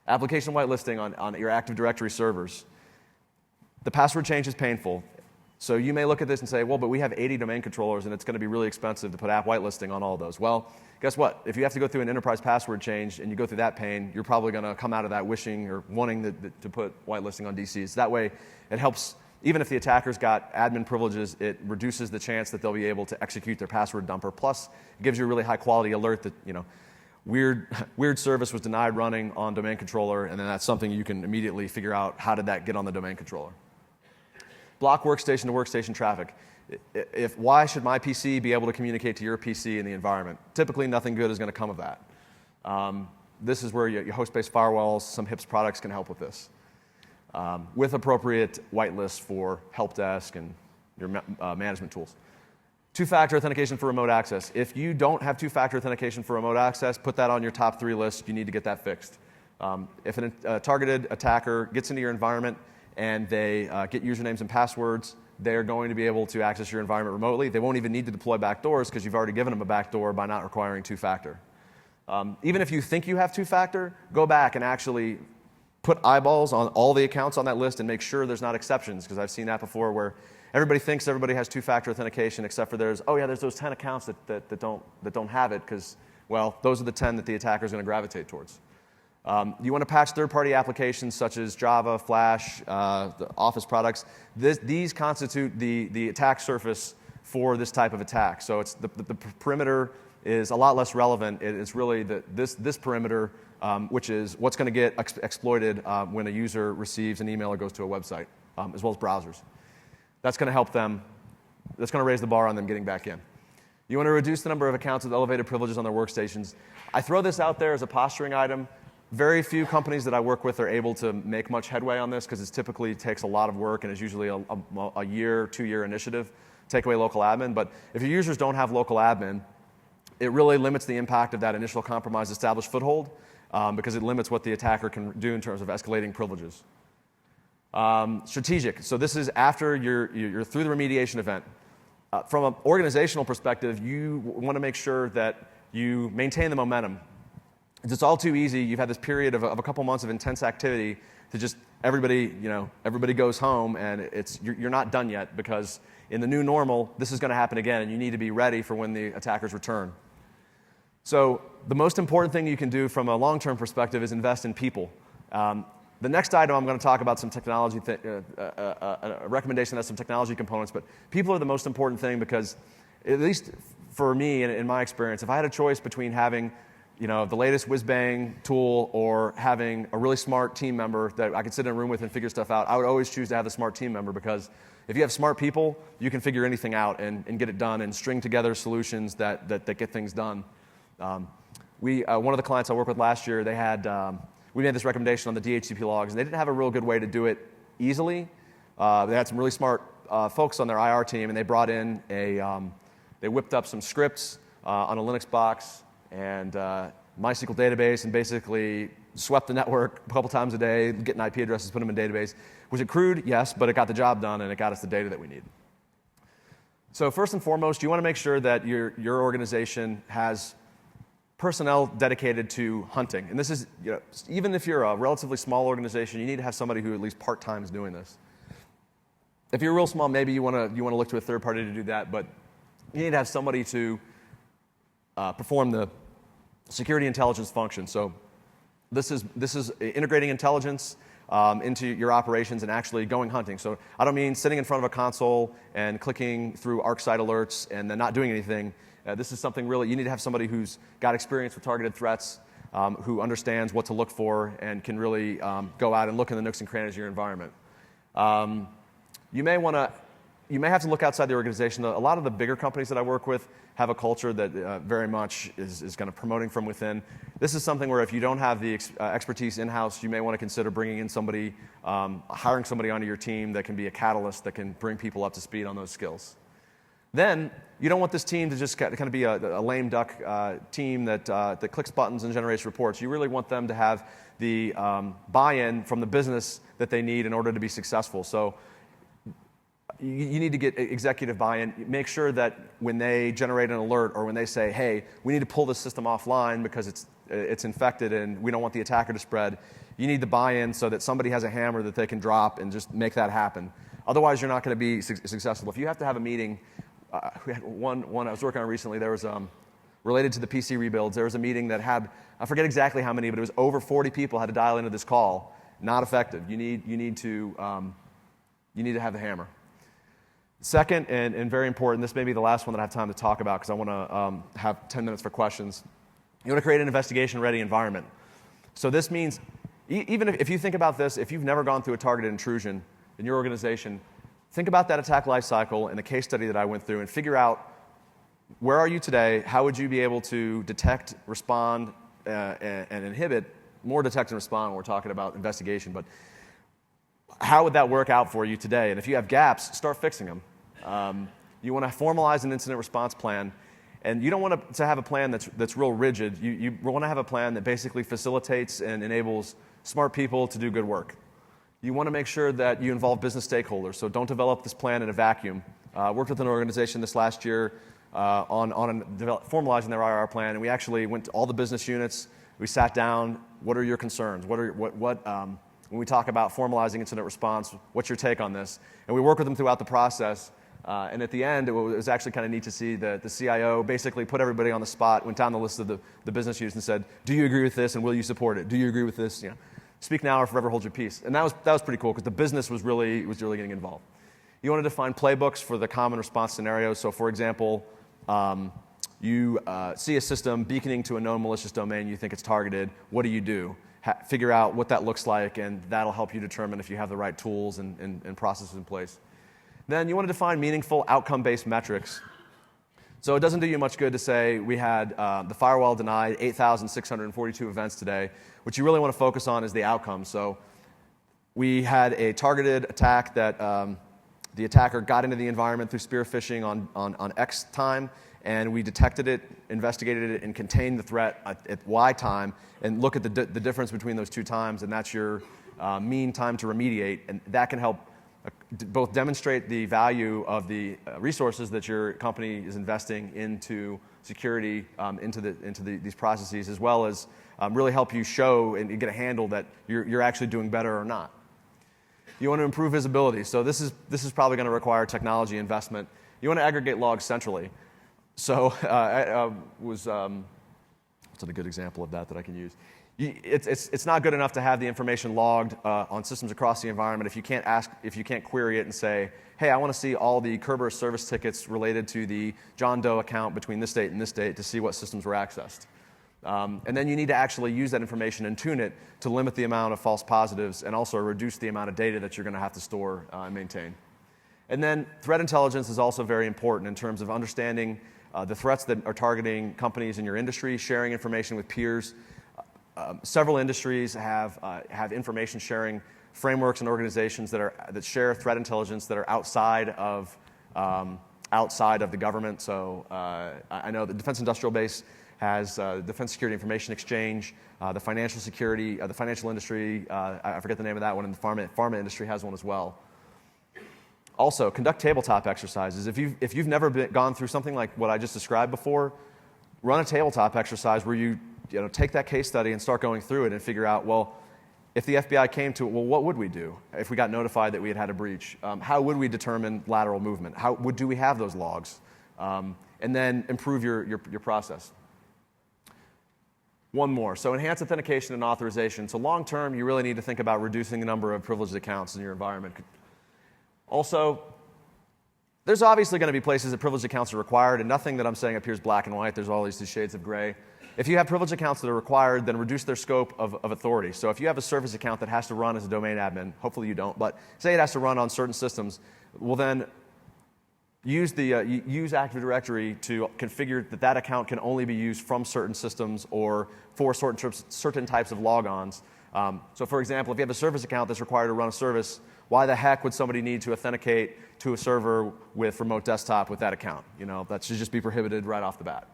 Application whitelisting on your Active Directory servers. The password change is painful. So you may look at this and say, well, but we have 80 domain controllers, and it's going to be really expensive to put app whitelisting on all those. Well, guess what? If you have to go through an enterprise password change and you go through that pain, you're probably going to come out of that wishing or wanting to put whitelisting on DCs. That way, it helps. Even if the attacker's got admin privileges, it reduces the chance that they'll be able to execute their password dumper. Plus, it gives you a really high-quality alert that, weird service was denied running on domain controller, and then that's something you can immediately figure out how did that get on the domain controller. Block workstation to workstation traffic. Why should my PC be able to communicate to your PC in the environment? Typically, nothing good is going to come of that. This is where your host-based firewalls, some HIPS products can help with this, with appropriate whitelists for help desk and your management tools. Two-factor authentication for remote access. If you don't have two-factor authentication for remote access, put that on your top 3 list. You need to get that fixed. If a targeted attacker gets into your environment and they get usernames and passwords, they're going to be able to access your environment remotely. They won't even need to deploy backdoors because you've already given them a backdoor by not requiring two-factor. Even if you think you have two-factor, go back and actually put eyeballs on all the accounts on that list and make sure there's not exceptions, because I've seen that before where everybody thinks everybody has two-factor authentication except for there's those 10 accounts that don't have it because, well, those are the 10 that the attacker is going to gravitate towards. You want to patch third-party applications such as Java, Flash, the Office products. These constitute the attack surface for this type of attack. So it's the perimeter is a lot less relevant. It's really this perimeter, which is what's going to get exploited when a user receives an email or goes to a website, as well as browsers. That's going to help them. That's going to raise the bar on them getting back in. You want to reduce the number of accounts with elevated privileges on their workstations. I throw this out there as a posturing item. Very few companies that I work with are able to make much headway on this because it typically takes a lot of work and is usually a year, 2-year initiative, take away local admin. But if your users don't have local admin, it really limits the impact of that initial compromised established foothold because it limits what the attacker can do in terms of escalating privileges. Strategic. So this is after you're through the remediation event. From an organizational perspective, you want to make sure that you maintain the momentum. It's all too easy. You've had this period of a couple months of intense activity to just everybody goes home, and you're not done yet because in the new normal, this is going to happen again, and you need to be ready for when the attackers return. So the most important thing you can do from a long-term perspective is invest in people. The next item I'm going to talk about some technology, a recommendation that's some technology components, but people are the most important thing because, at least for me and in my experience, if I had a choice between having the latest whiz-bang tool or having a really smart team member that I could sit in a room with and figure stuff out, I would always choose to have the smart team member because if you have smart people, you can figure anything out and get it done and string together solutions that get things done. One of the clients I worked with last year, we made this recommendation on the DHCP logs, and they didn't have a real good way to do it easily. They had some really smart folks on their IR team, and they brought in they whipped up some scripts on a Linux box and MySQL database and basically swept the network a couple times a day, getting IP addresses, put them in database. Was it crude? Yes, but it got the job done, and it got us the data that we need. So first and foremost, you want to make sure that your organization has personnel dedicated to hunting. And this is, even if you're a relatively small organization, you need to have somebody who at least part-time is doing this. If you're real small, maybe you want to look to a third party to do that, but you need to have somebody to perform the security intelligence function. So this is integrating intelligence into your operations and actually going hunting. So I don't mean sitting in front of a console and clicking through ArcSight alerts and then not doing anything. This is something really, you need to have somebody who's got experience with targeted threats, who understands what to look for and can really go out and look in the nooks and crannies of your environment. You may have to look outside the organization. A lot of the bigger companies that I work with have a culture that very much is kind of promoting from within. This is something where if you don't have the expertise in-house, you may want to consider bringing in somebody, hiring somebody onto your team that can be a catalyst that can bring people up to speed on those skills. Then you don't want this team to just kind of be a lame duck team that clicks buttons and generates reports. You really want them to have the buy-in from the business that they need in order to be successful. So you need to get executive buy-in. Make sure that when they generate an alert or when they say, hey, we need to pull this system offline because it's infected and we don't want the attacker to spread, you need the buy-in so that somebody has a hammer that they can drop and just make that happen. Otherwise, you're not going to be successful. If you have to have a meeting, we had one I was working on recently, there was related to the PC rebuilds, there was a meeting that had, I forget exactly how many, but it was over 40 people had to dial into this call. Not effective. You need to have the hammer. Second, and very important, this may be the last one that I have time to talk about because I want to have 10 minutes for questions. You want to create an investigation-ready environment. So this means, even if you think about this, if you've never gone through a targeted intrusion in your organization, think about that attack lifecycle and the case study that I went through and figure out where are you today, how would you be able to detect, respond, and inhibit, more detect and respond when we're talking about investigation, but how would that work out for you today? And if you have gaps, start fixing them. You want to formalize an incident response plan, and you don't want to have a plan that's real rigid. You want to have a plan that basically facilitates and enables smart people to do good work. You want to make sure that you involve business stakeholders, so don't develop this plan in a vacuum. Worked with an organization this last year on formalizing their IR plan, and we actually went to all the business units. We sat down. What are your concerns? When we talk about formalizing incident response, what's your take on this? And we work with them throughout the process. And at the end, it was actually kind of neat to see the CIO basically put everybody on the spot, went down the list of the business units and said, do you agree with this and will you support it? Do you agree with this? Speak now or forever hold your peace. And that was pretty cool because the business was really getting involved. You want to define playbooks for the common response scenarios. So for example, you see a system beaconing to a known malicious domain, you think it's targeted, what do? Figure out what that looks like, and that'll help you determine if you have the right tools and processes in place. Then you want to define meaningful outcome-based metrics. So it doesn't do you much good to say we had the firewall denied 8,642 events today. What you really want to focus on is the outcome. So we had a targeted attack that the attacker got into the environment through spear phishing on X time, and we detected it, investigated it, and contained the threat at Y time, and look at the difference between those two times, and that's your mean time to remediate, and that can help both demonstrate the value of the resources that your company is investing into security, into these processes, as well as really help you show and get a handle that you're actually doing better or not. You want to improve visibility, so this is probably going to require technology investment. You want to aggregate logs centrally. So what's a good example of that I can use? It's not good enough to have the information logged on systems across the environment if you can't query it and say, hey, I want to see all the Kerberos service tickets related to the John Doe account between this date and this date to see what systems were accessed. And then you need to actually use that information and tune it to limit the amount of false positives and also reduce the amount of data that you're going to have to store and maintain. And then threat intelligence is also very important in terms of understanding the threats that are targeting companies in your industry, sharing information with peers. Several industries have information sharing frameworks and organizations that share threat intelligence that are outside of the government. So I know the Defense Industrial Base has Defense Security Information Exchange, the financial industry. I forget the name of that one, and the pharma industry has one as well. Also, conduct tabletop exercises. If you've never gone through something like what I just described before, run a tabletop exercise where you take that case study and start going through it and figure out, well, if the FBI came to it, well, what would we do if we got notified that we had a breach? How would we determine lateral movement? Do we have those logs? And then improve your process. One more. So enhance authentication and authorization. So long term, you really need to think about reducing the number of privileged accounts in your environment. Also, there's obviously going to be places that privileged accounts are required, and nothing that I'm saying up here is black and white. There's all these shades of gray. If you have privileged accounts that are required, then reduce their scope of authority. So if you have a service account that has to run as a domain admin, hopefully you don't, but say it has to run on certain systems, well then use Active Directory to configure that account can only be used from certain systems or for certain types of logons. So for example, if you have a service account that's required to run a service, why the heck would somebody need to authenticate to a server with remote desktop with that account? That should just be prohibited right off the bat.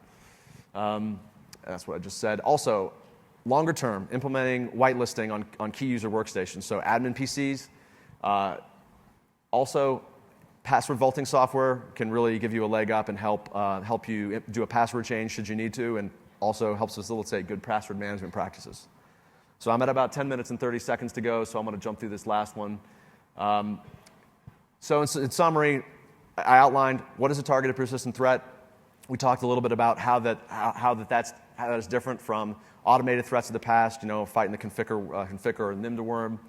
That's what I just said. Also, longer term, implementing whitelisting on key user workstations. So admin PCs. Also, password vaulting software can really give you a leg up and help you do a password change should you need to, and also helps facilitate good password management practices. So I'm at about 10 minutes and 30 seconds to go, so I'm going to jump through this last one. So in summary, I outlined what is a targeted persistent threat. We talked a little bit about how that is different from automated threats of the past, fighting the configure or NIMDA worm.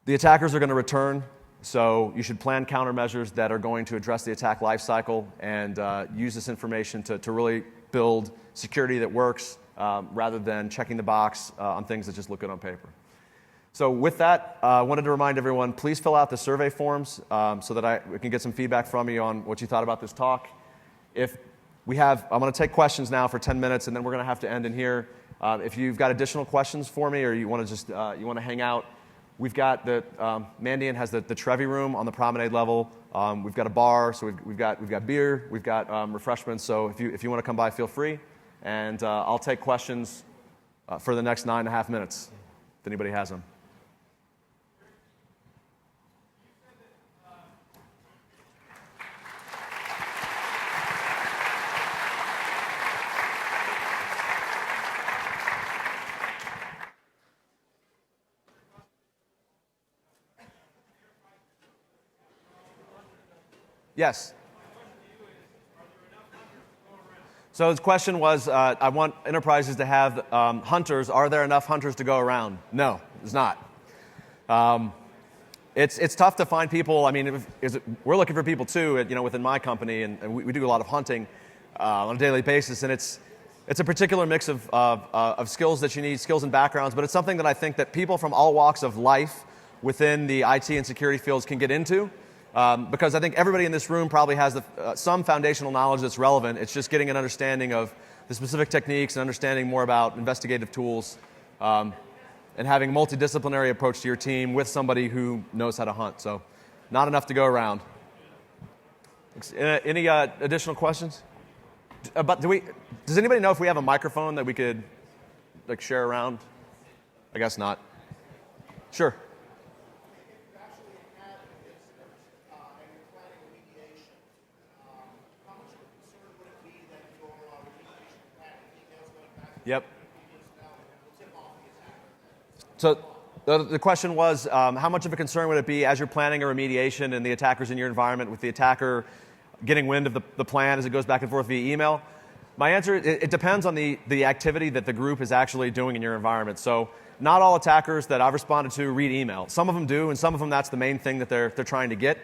The attackers are going to return, so you should plan countermeasures that are going to address the attack lifecycle and use this information to really build security that works rather than checking the box on things that just look good on paper. So with that, I wanted to remind everyone, please fill out the survey forms so that we can get some feedback from you on what you thought about this talk. I'm going to take questions now for 10 minutes, and then we're going to have to end in here. If you've got additional questions for me, or you want to hang out, we've got Mandiant has the Trevi room on the promenade level. We've got a bar, so we've got beer, we've got refreshments. So if you want to come by, feel free, and I'll take questions for the next 9.5 minutes, if anybody has them. Yes. So his question was, I want enterprises to have hunters. Are there enough hunters to go around? No, there's not. It's tough to find people. I mean, we're looking for people too, within my company, and we do a lot of hunting on a daily basis, and it's a particular mix of skills that you need, skills and backgrounds, but it's something that I think that people from all walks of life within the IT and security fields can get into. Because I think everybody in this room probably has some foundational knowledge that's relevant. It's just getting an understanding of the specific techniques and understanding more about investigative tools and having a multidisciplinary approach to your team with somebody who knows how to hunt. So not enough to go around. Any additional questions? Does anybody know if we have a microphone that we could share around? I guess not. Sure. Yep. So the question was, how much of a concern would it be as you're planning a remediation and the attacker's in your environment with the attacker getting wind of the plan as it goes back and forth via email? My answer, it depends on the activity that the group is actually doing in your environment. So not all attackers that I've responded to read email. Some of them do, and some of them that's the main thing that they're trying to get.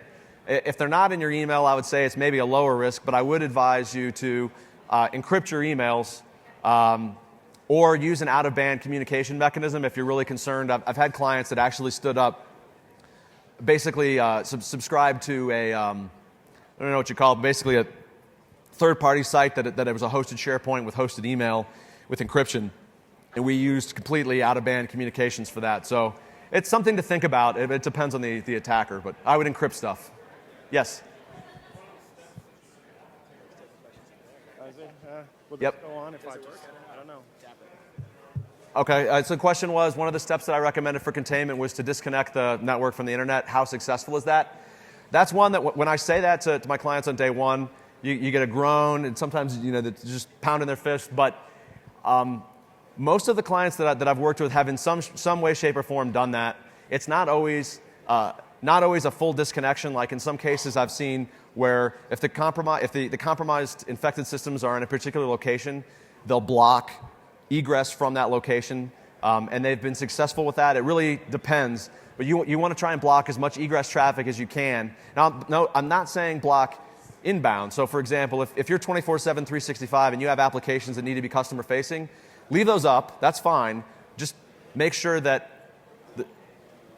If they're not in your email, I would say it's maybe a lower risk, but I would advise you to encrypt your emails or use an out-of-band communication mechanism if you're really concerned. I've had clients that actually stood up, basically subscribed to I don't know what you call it, basically a third-party site that it was a hosted SharePoint with hosted email with encryption, and we used completely out-of-band communications for that. So it's something to think about. It depends on the attacker, but I would encrypt stuff. Yes? Will Yep. this go on if I don't know. Okay, so the question was, one of the steps that I recommended for containment was to disconnect the network from the internet. How successful is that? That's one that when I say that to my clients on day one, you get a groan, and sometimes they're just pounding their fist. But most of the clients that I've worked with have in some way, shape, or form done that. It's not always a full disconnection. Like in some cases, I've seen where if the compromised infected systems are in a particular location, they'll block egress from that location, and they've been successful with that. It really depends, but you want to try and block as much egress traffic as you can. Now, no, I'm not saying block inbound. So, for example, if you're 24/7, 365, and you have applications that need to be customer-facing, leave those up. That's fine. Just make sure that the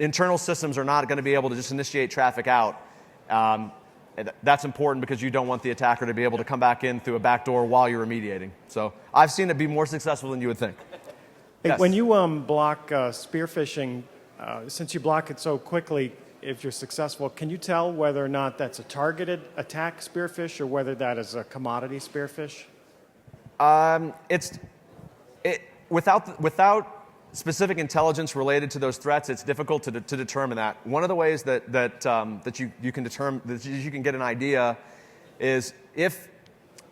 internal systems are not going to be able to just initiate traffic out. And that's important because you don't want the attacker to be able to come back in through a back door while you're remediating. So I've seen it be more successful than you would think. Hey, Yes. when you block spear phishing, since you block it so quickly, if you're successful, can you tell whether or not that's a targeted attack spearfish or whether that is a commodity spearfish? Without specific intelligence related to those threats, it's difficult to determine that. One of the ways that you can determine, that you can get an idea is if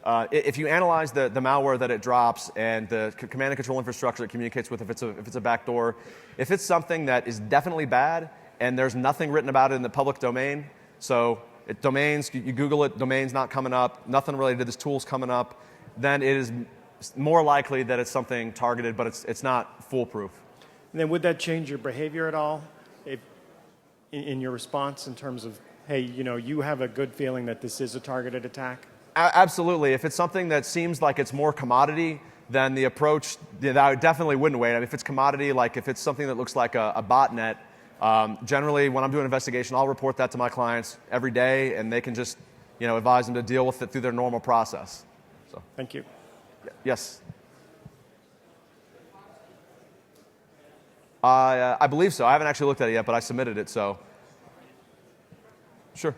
you analyze the malware that it drops and the command and control infrastructure it communicates with, if it's a backdoor, if it's something that is definitely bad and there's nothing written about it in the public domain, so domains, you Google it, domains not coming up, nothing related to this tool's coming up, then it is more likely that it's something targeted, but it's not foolproof. And then would that change your behavior at all in your response in terms of, hey, you have a good feeling that this is a targeted attack? Absolutely. If it's something that seems like it's more commodity, then the approach, I definitely wouldn't wait. I mean, if it's commodity, like if it's something that looks like a botnet, generally when I'm doing an investigation, I'll report that to my clients every day, and they can just advise them to deal with it through their normal process. So. Thank you. Yes. I believe so. I haven't actually looked at it yet, but I submitted it, so. Sure.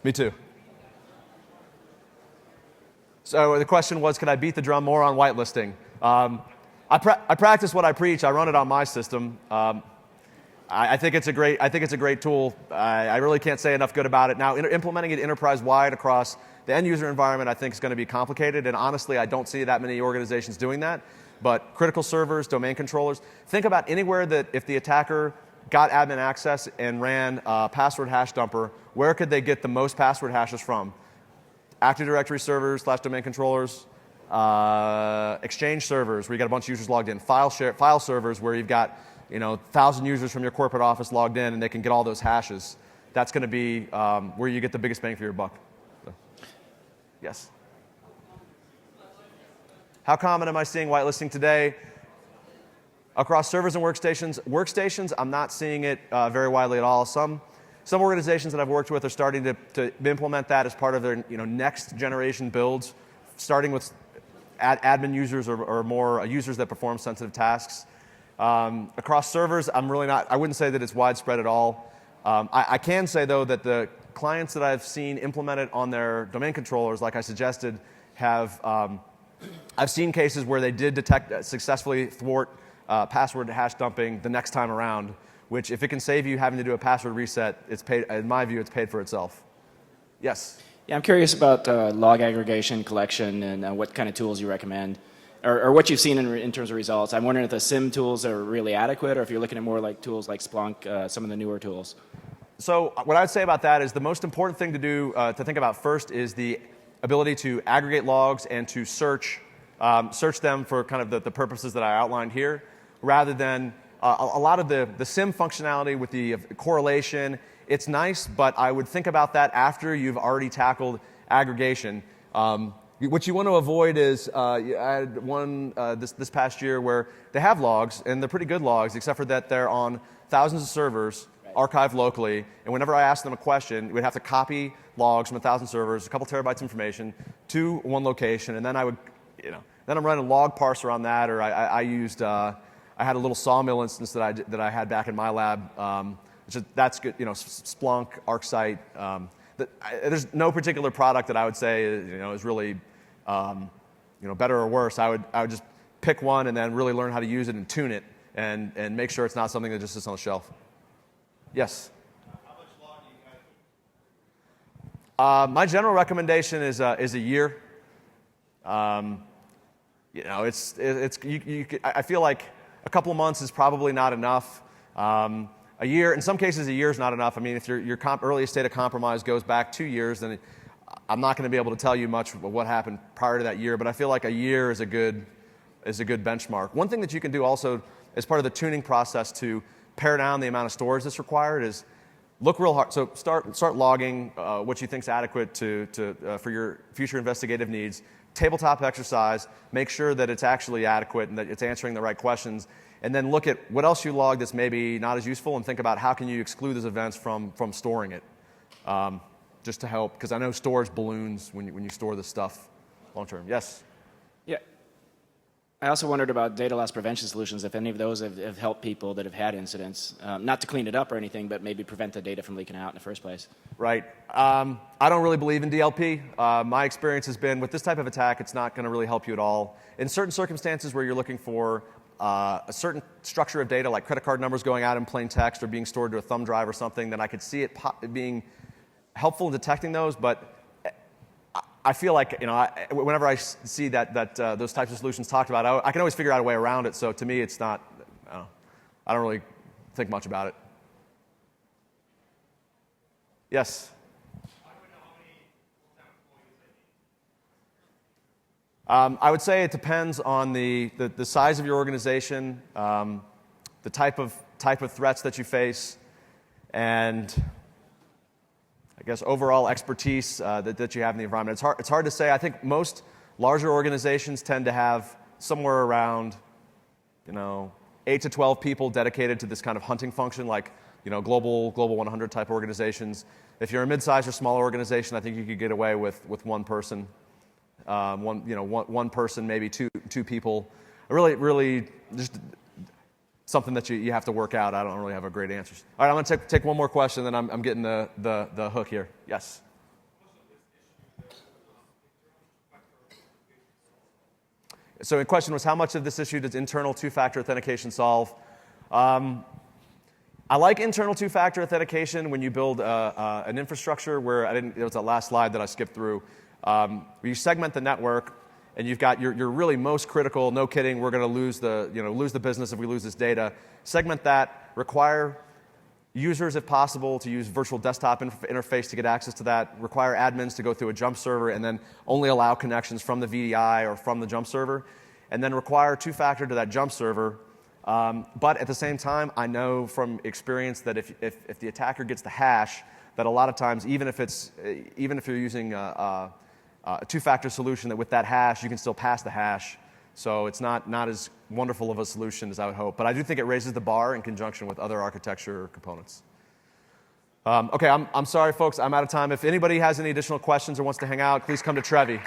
Me too. So the question was, could I beat the drum more on whitelisting? I practice what I preach. I run it on my system. I think it's a great tool. I really can't say enough good about it. Now, implementing it enterprise-wide across the end-user environment, I think, is going to be complicated. And honestly, I don't see that many organizations doing that. But critical servers, domain controllers, think about anywhere that if the attacker got admin access and ran a password hash dumper, where could they get the most password hashes from? Active Directory servers / domain controllers, Exchange servers where you got a bunch of users logged in, file servers where you've got 1,000 users from your corporate office logged in and they can get all those hashes. That's going to be where you get the biggest bang for your buck. So. Yes. How common am I seeing whitelisting today? Across servers and workstations, I'm not seeing it very widely at all. Some organizations that I've worked with are starting to implement that as part of their next generation builds, starting with admin users or more users that perform sensitive tasks. Across servers, I wouldn't say that it's widespread at all. I can say, though, that the clients that I've seen implement it on their domain controllers, like I suggested, I've seen cases where they did successfully thwart password hash dumping the next time around, which if it can save you having to do a password reset, it's paid, in my view, it's paid for itself. Yes? Yeah, I'm curious about log aggregation, collection, and what kind of tools you recommend, or what you've seen in terms of results. I'm wondering if the SIM tools are really adequate, or if you're looking at more like tools like Splunk, some of the newer tools. So what I'd say about that is the most important thing to do, to think about first, is the ability to aggregate logs and to search them for kind of the purposes that I outlined here, rather than a lot of the SIM functionality with the correlation. It's nice, but I would think about that after you've already tackled aggregation. What you want to avoid is, I had one this past year where they have logs, and they're pretty good logs, except for that they're on thousands of servers, archived locally, and whenever I asked them a question, we'd have to copy logs from 1,000 servers, a couple terabytes of information, to one location, and then I would, then I'm running log parser on that, or I had a little Sawmill instance that I had back in my lab. That's good, Splunk, ArcSight. There's no particular product that I would say is really better or worse. I would just pick one and then really learn how to use it and tune it and make sure it's not something that just sits on the shelf. Yes. How much log do you guys do? My general recommendation is a year. I feel like a couple of months is probably not enough. A year, in some cases, a year is not enough. I mean, if your earliest state of compromise goes back 2 years, then I'm not going to be able to tell you much of what happened prior to that year. But I feel like a year is a good benchmark. One thing that you can do also as part of the tuning process to pare down the amount of storage that's required is look real hard. So start logging what you think is adequate for your future investigative needs. Tabletop exercise. Make sure that it's actually adequate and that it's answering the right questions. And then look at what else you log that's maybe not as useful, and think about how can you exclude those events from storing it, just to help, because I know storage balloons when you store this stuff long term. Yes? Yeah. I also wondered about data loss prevention solutions, if any of those have helped people that have had incidents, not to clean it up or anything, but maybe prevent the data from leaking out in the first place. Right. I don't really believe in DLP. My experience has been with this type of attack, it's not going to really help you at all. In certain circumstances where you're looking for a certain structure of data, like credit card numbers going out in plain text or being stored to a thumb drive or something, then I could see it being helpful in detecting those. But I feel like, whenever I see that those types of solutions talked about, I can always figure out a way around it. So to me, it's not, I don't really think much about it. Yes? I would say it depends on the size of your organization, the type of threats that you face, and I guess overall expertise that you have in the environment. It's hard to say. I think most larger organizations tend to have somewhere around 8 to 12 people dedicated to this kind of hunting function, like global 100 type organizations. If you're a mid-sized or smaller organization, I think you could get away with one person, one person, maybe two people. Really just something that you have to work out. I don't really have a great answer. All right, I'm going to take one more question, then I'm getting the hook here. Yes? So the question was, how much of this issue does internal two-factor authentication solve? I like internal two-factor authentication when you build an infrastructure where it was that last slide that I skipped through. Where you segment the network, and you've got your really most critical, no kidding, we're going to lose the business if we lose this data. Segment that, require users, if possible, to use virtual desktop interface to get access to that, require admins to go through a jump server, and then only allow connections from the VDI or from the jump server, and then require two-factor to that jump server. But at the same time, I know from experience that if the attacker gets the hash, that a lot of times, even if you're using a two-factor solution, that with that hash, you can still pass the hash. So it's not as wonderful of a solution as I would hope. But I do think it raises the bar in conjunction with other architecture components. Okay, I'm sorry, folks. I'm out of time. If anybody has any additional questions or wants to hang out, please come to Trevi.